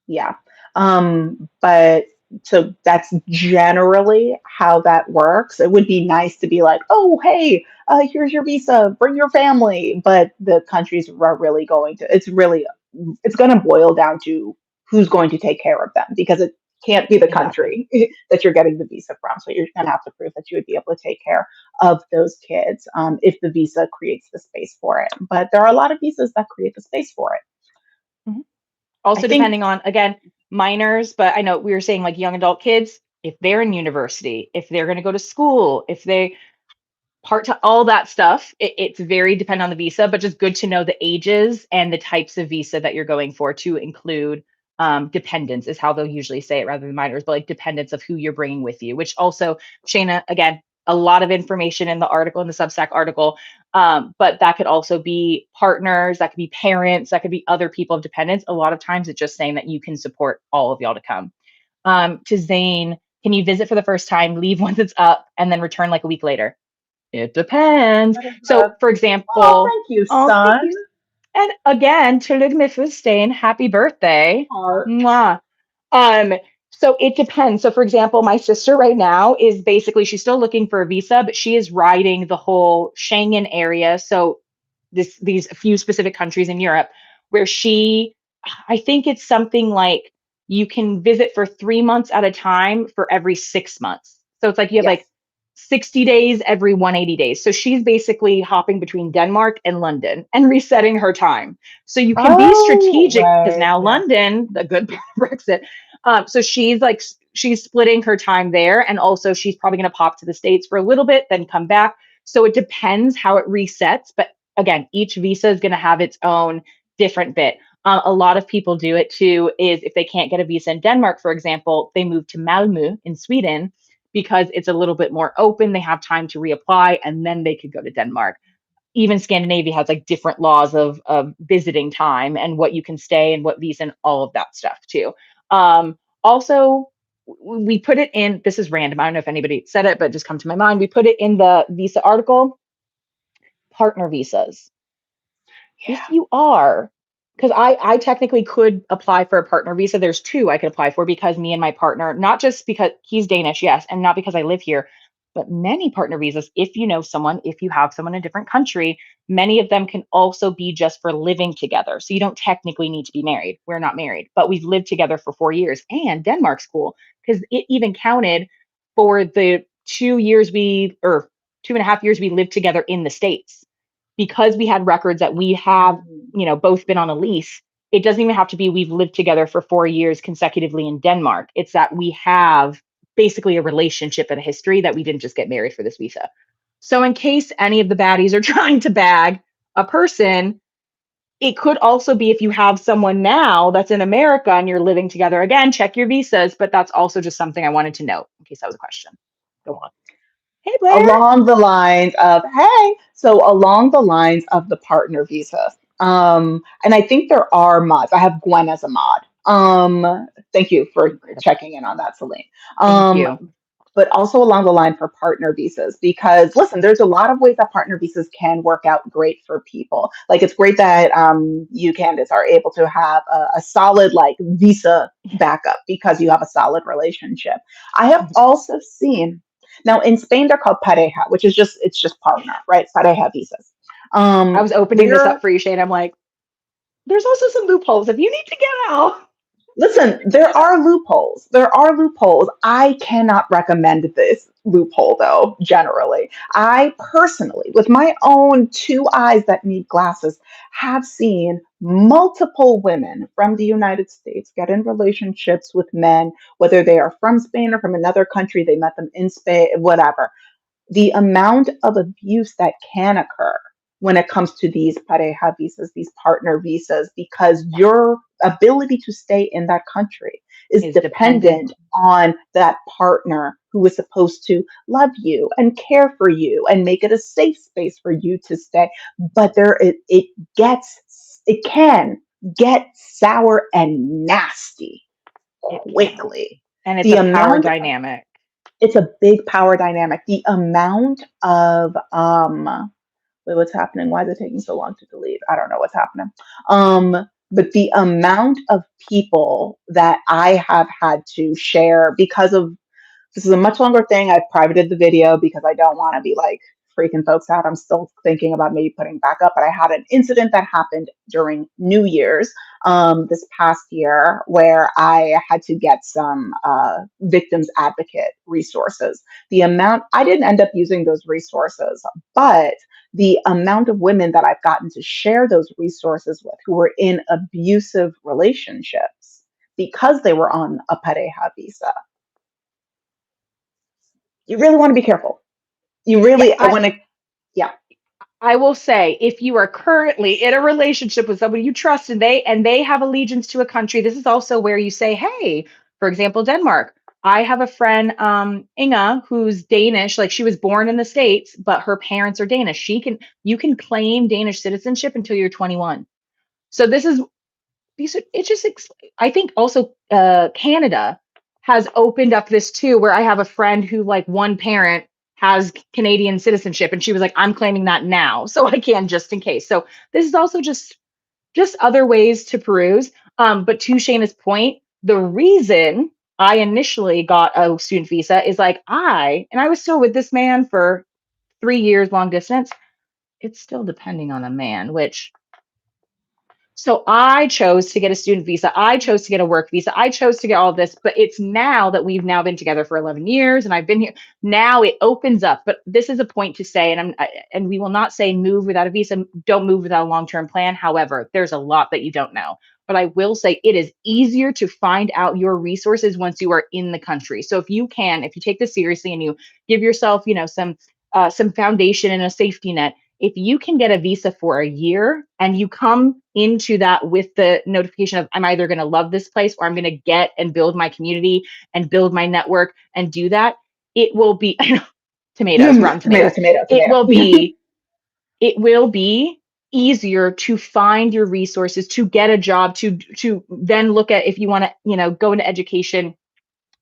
Yeah. But so that's generally how that works. It would be nice to be like, oh, hey, here's your visa, bring your family. But the countries are really going to, it's going to boil down to who's going to take care of them, because it can't be the Exactly. country that you're getting the visa from. So you're going to have to prove that you would be able to take care of those kids, if the visa creates the space for it. But there are a lot of visas that create the space for it. Mhm. I Also, think, depending on, again, minors, but I know we were saying like young adult kids, if they're in university, if they're going to go to school, if they part to all that stuff, it's very dependent on the visa, but just good to know the ages and the types of visa that you're going for to include dependents is how they'll usually say it rather than minors, but like dependents of who you're bringing with you, which also, Shayna, again, a lot of information in the article, in the Substack article. But that could also be partners, that could be parents, that could be other people of dependents. A lot of times it's just saying that you can support all of y'all to come. To Zane, can you visit for the first time, leave once it's up, and then return like a week later? It depends. what is So, the, for oh, example, thank you, oh, thank son. you. And again, to Ligmifustain, happy birthday. Heart. Mwah. Um, so it depends. So, for example, my sister right now is basically she's still looking for a visa, but she is riding the whole Schengen area. So these few specific countries in Europe where she, I think it's something like you can visit for 3 months at a time for every 6 months. So it's like you have Yes. like 60 days every 180 days. So she's basically hopping between Denmark and London and resetting her time. So you can be Oh, strategic because right. now Yes. London, the good part of Brexit. So she's like, she's splitting her time there. And also she's probably going to pop to the States for a little bit, then come back. So it depends how it resets. But again, each visa is going to have its own different bit. A lot of people do it too, is if they can't get a visa in Denmark, for example, they move to Malmö in Sweden because it's a little bit more open. They have time to reapply and then they could go to Denmark. Even Scandinavia has like different laws of visiting time and what you can stay and what visa and all of that stuff too. Also, we put it in, this is random. I don't know if anybody said it, but it just come to my mind. We put it in the visa article, partner visas. If Yeah. you are, because I technically could apply for a partner visa. There's two I could apply for because me and my partner, not just because he's Danish, yes, and not because I live here, but many partner visas, if you know someone, if you have someone in a different country, many of them can also be just for living together. So you don't technically need to be married. We're not married, but we've lived together for 4 years. And Denmark's cool because it even counted for the 2 years or 2.5 years we lived together in the States because we had records that we have, Mhm. both been on a lease. It doesn't even have to be we've lived together for 4 years consecutively in Denmark. It's that we have basically a relationship and a history that we didn't just get married for this visa. So, in case any of the baddies are trying to bag a person, it could also be if you have someone now that's in America and you're living together again, check your visas. But that's also just something I wanted to note in case that was a question. Go on. Hey, Blair. Along the lines of, hey, so along the lines of the partner visa. And I think there are mods. I have Gwen as a mod. Thank you for Incredible. checking in on that, Celine. Thank you. But also along the line for partner visas, because listen, there's a lot of ways that partner visas can work out great for people. Like it's great that you, Candace, are able to have a solid like visa backup because you have a solid relationship. I have also seen, now in Spain they're called pareja, which is just, it's just partner, right? Pareja visas. I was opening this up There for you, Shane. I'm like, there's also some loopholes. If you need to get out, Listen, there are loopholes. There are loopholes. I cannot recommend this loophole, though, generally. I personally, with my own two eyes that need glasses, have seen multiple women from the United States get in relationships with men, whether they are from Spain or from another country, they met them in Spain, whatever. The amount of abuse that can occur when it comes to these pareja visas, these partner visas, because your ability to stay in that country is is dependent. dependent on that partner who is supposed to love you and care for you and make it a safe space for you to stay. But it can get sour and nasty It can. quickly. And it's The a power amount dynamic. It's a big power dynamic. The amount of wait, what's happening? Why is it taking so long to delete? I don't know what's happening. But the amount of people that I have had to share because of, this is a much longer thing. I've privated the video because I don't want to be like freaking folks out. I'm still thinking about maybe putting back up, but I had an incident that happened during New Year's this past year where I had to get some victims advocate resources. The amount I didn't end up using those resources, but the amount of women that I've gotten to share those resources with who were in abusive relationships because they were on a pareja visa. You really want to be careful. You Yeah, really want to, yeah. I will say, if you are currently in a relationship with somebody you trust and they have allegiance to a country, this is also where you say, hey, for example, Denmark. I have a friend, Inga, who's Danish. Like she was born in the States, but her parents are Danish. You can claim Danish citizenship until you're 21. So this is these it just I think also Canada has opened up this too, where I have a friend who like one parent has Canadian citizenship and she was like, I'm claiming that now so I can, just in case. So this is also just other ways to peruse. But to Shayna's point, the reason I initially got a student visa is like I was still with this man for 3 years long distance. It's still depending on a man, which so I chose to get a student visa. I chose to get a work visa. I chose to get all of this, but it's now that we've now been together for 11 years and I've been here. Now it opens up, but this is a point to say, and we will not say move without a visa, don't move without a long-term plan. However, there's a lot that you don't know. But I will say it is easier to find out your resources once you are in the country. So if you take this seriously and you give yourself, some foundation and a safety net, if you can get a visa for a year and you come into that with the notification of I'm either going to love this place or I'm going to get and build my community and build my network and do that, it will be tomatoes, rotten Tomato, tomatoes. tomato, It tomato. will be it will be easier to find your resources, to get a job, to then look at if you want to, go into education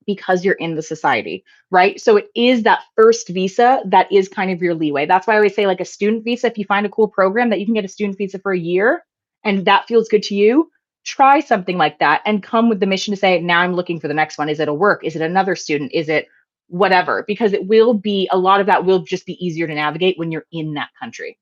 because you're in the society, right? So it is that first visa that is kind of your leeway. That's why I always say, like a student visa, if you find a cool program that you can get a student visa for a year and that feels good to you, try something like that and come with the mission to say, now I'm looking for the next one. Is it a work? Is it another student? Is it whatever? Because it will be a lot of that will just be easier to navigate when you're in that country.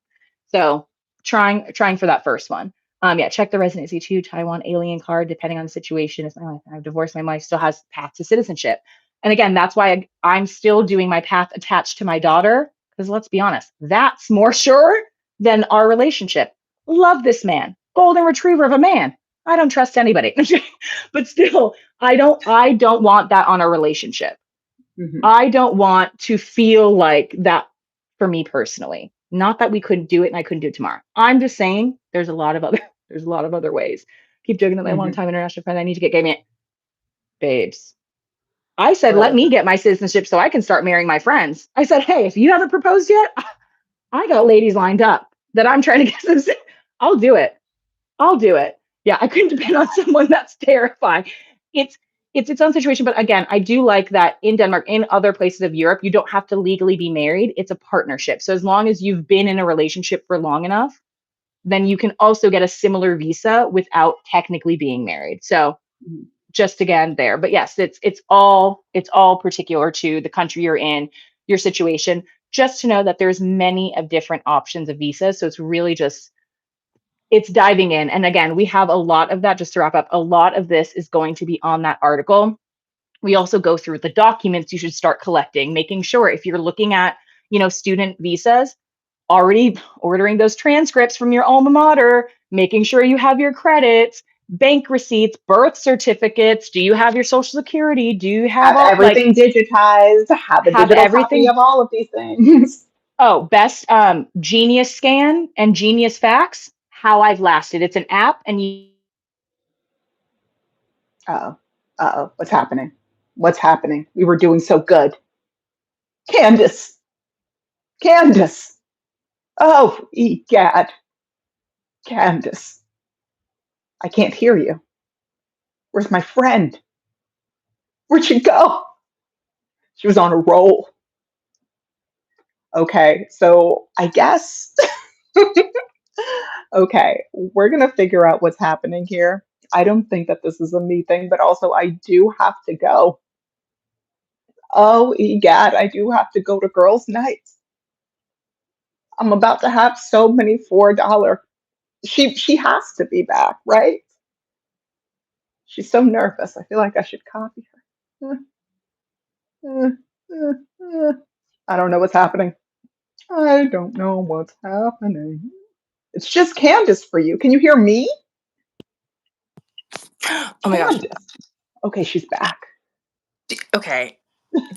So trying for that first one. Yeah, check the residency too. Taiwan alien card, depending on the situation. If I've divorced, my wife still has path to citizenship. And again, that's why I'm still doing my path attached to my daughter. Because let's be honest, that's more sure than our relationship. Love this man, golden retriever of a man. I don't trust anybody, but still, I don't want that on a relationship. Mhm. I don't want to feel like that for me personally. Not that we couldn't do it and I couldn't do it tomorrow. I'm just saying there's a lot of other there's a lot of other ways. Keep joking that my long Mhm. time international friend I need to get gay man. Babes. I said, let Really. me get my citizenship so I can start marrying my friends. I said, hey, if you haven't proposed yet, I got ladies lined up that I'm trying to get some. I'll do it. I'll do it. Yeah, I couldn't depend on someone that's terrifying. It's it's its own situation, but again, I do like that in Denmark, in other places of Europe, you don't have to legally be married. It's a partnership. So as long as you've been in a relationship for long enough, then you can also get a similar visa without technically being married. So Mhm. just again there. But yes, it's all particular to the country you're in, your situation. Just to know that there's many of different options of visas. So it's really just it's diving in. And again, we have a lot of that. Just to wrap up, a lot of this is going to be on that article. We also go through the documents you should start collecting, making sure if you're looking at, student visas, already ordering those transcripts from your alma mater, making sure you have your credits, bank receipts, birth certificates. Do you have your social security? Do you have Have all like everything digitized, have a have digital copy everything? of all of these things. Oh, best Genius Scan and Genius Fax. How I've lasted. It's an app, and you Uh-oh. Uh-oh. What's happening? What's happening? We were doing so good. Candace. Candace. Oh, egad. Candace. I can't hear you. Where's my friend? Where'd she go? She was on a roll. Okay, so I guess, okay, we're gonna figure out what's happening here. I don't think that this is a me thing, but also I do have to go. Oh, egad, I do have to go to girls' night. I'm about to have so many $4. She has to be back, right? She's so nervous. I feel like I should copy her. Uh, uh, uh. I don't know what's happening. I don't know what's happening. It's just Candace for you. Can you hear me? Oh my gosh. Candace. Okay, she's back. Okay.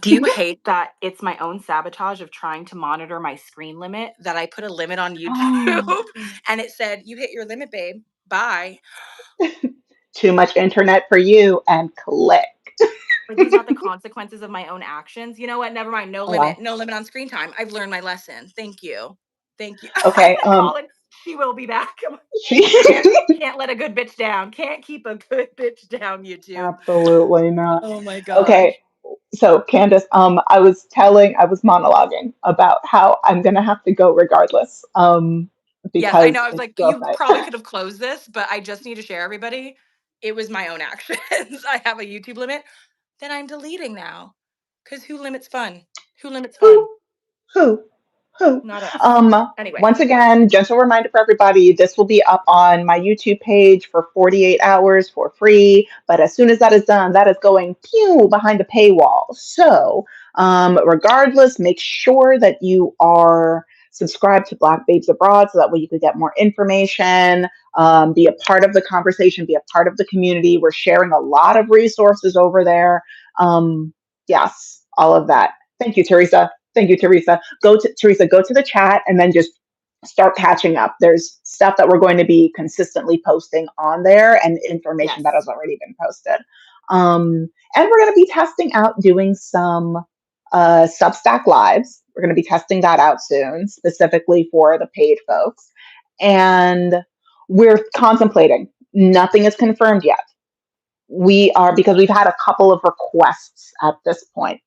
Do you hate that it's my own sabotage of trying to monitor my screen limit that I put a limit on Oh, YouTube and it said, "You hit your limit, babe. Bye." too much internet for you and click. Are these not the consequences of my own actions? You know what? Never mind. No limit. Well, No limit on screen time. I've learned my lesson. Thank you. Thank you. I'm okay. gonna call it. She will be back. She Can't let a good bitch down. Can't keep a good bitch down, YouTube. absolutely not. Oh my Okay, gosh. so Candace, I was monologuing about how I'm gonna have to go regardless, Yes, I because know. I was it's like, girls' you night. probably could have closed this, but I just need to share everybody. It was my own actions. I have a YouTube limit that I'm deleting now. Because who limits fun? Who limits Who fun? Who? Who? Not us. Um, Anyway, Once again, gentle reminder for everybody, this will be up on my YouTube page for 48 hours for free. But as soon as that is done, that is going pew behind the paywall. So, regardless, make sure that you are subscribed to Black Babes Abroad so that way you can get more information, be a part of the conversation, be a part of the community. We're sharing a lot of resources over there. Yes, all of that. Thank you, Teresa. Thank you, Teresa. Go to the chat and then just start catching up. There's stuff that we're going to be consistently posting on there and information that yes. has already been posted. And we're going to be testing out doing some Substack lives. We're going to be testing that out soon, specifically for the paid folks. And we're contemplating. Nothing is confirmed yet. We are, because we've had a couple of requests at this point,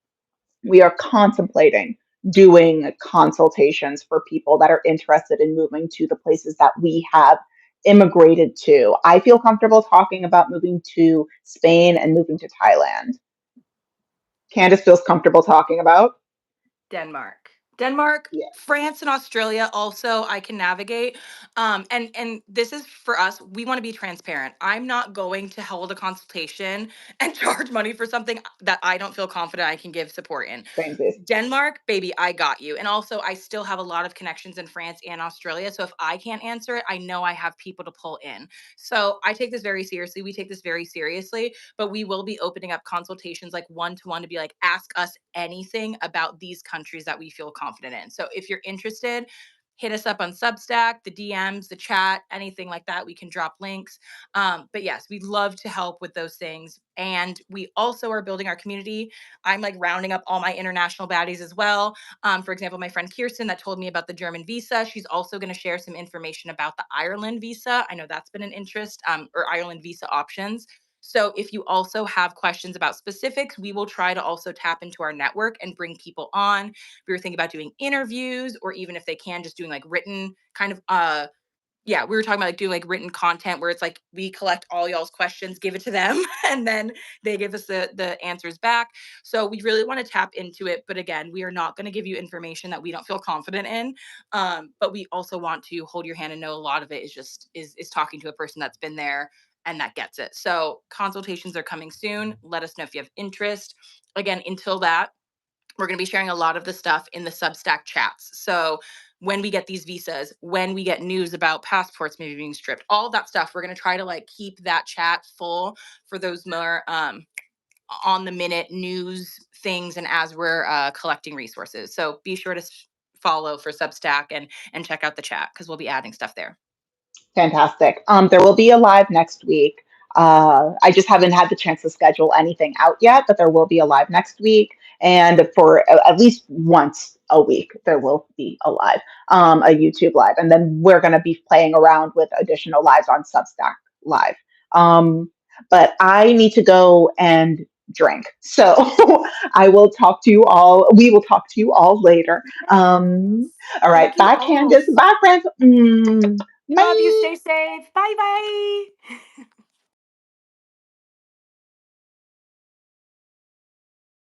we are contemplating doing consultations for people that are interested in moving to the places that we have immigrated to. I feel comfortable talking about moving to Spain and moving to Thailand. Candace feels comfortable talking about. Denmark. Denmark, Yeah, France, and Australia also I can navigate. And this is for us. We want to be transparent. I'm not going to hold a consultation and charge money for something that I don't feel confident I can give support in. same this. Denmark, baby, I got you. And also, I still have a lot of connections in France and Australia. So if I can't answer it, I know I have people to pull in. So I take this very seriously. We take this very seriously, but we will be opening up consultations like one to one to be like, ask us anything about these countries that we feel confident in. So if you're interested, hit us up on Substack, the DMs, the chat, anything like that. We can drop links. But yes, we'd love to help with those things. And we also are building our community. I'm like rounding up all my international baddies as well. For example, my friend Kirsten that told me about the German visa, she's also going to share some information about the Ireland visa. I know that's been an interest, or Ireland visa options. So if you also have questions about specifics, we will try to also tap into our network and bring people on. We were thinking about doing interviews, or even if they can, just doing like written kind of yeah, we were talking about like doing like written content where it's like we collect all y'all's questions, give it to them, and then they give us the answers back. So we really want to tap into it, but again, we are not going to give you information that we don't feel confident in. But we also want to hold your hand and know a lot of it is just is talking to a person that's been there and that gets it. So consultations are coming soon. Let us know if you have interest. Again, until that, we're going to be sharing a lot of the stuff in the Substack chats. So when we get these visas, when we get news about passports maybe being stripped, all of that stuff, we're going to try to like keep that chat full for those more on the minute news things and as we're collecting resources. So be sure to follow for Substack and check out the chat because we'll be adding stuff there. Fantastic. There will be a live next week. I just haven't had the chance to schedule anything out yet, but there will be a live next week. And for at least once a week, there will be a live, a YouTube live. And then we're going to be playing around with additional lives on Substack Live. But I need to go and drink. So I will talk to you all. We will talk to you all later. All right. Thank you Bye, all. Candace. Bye, friends. Love you. Bye. Stay safe. Bye bye.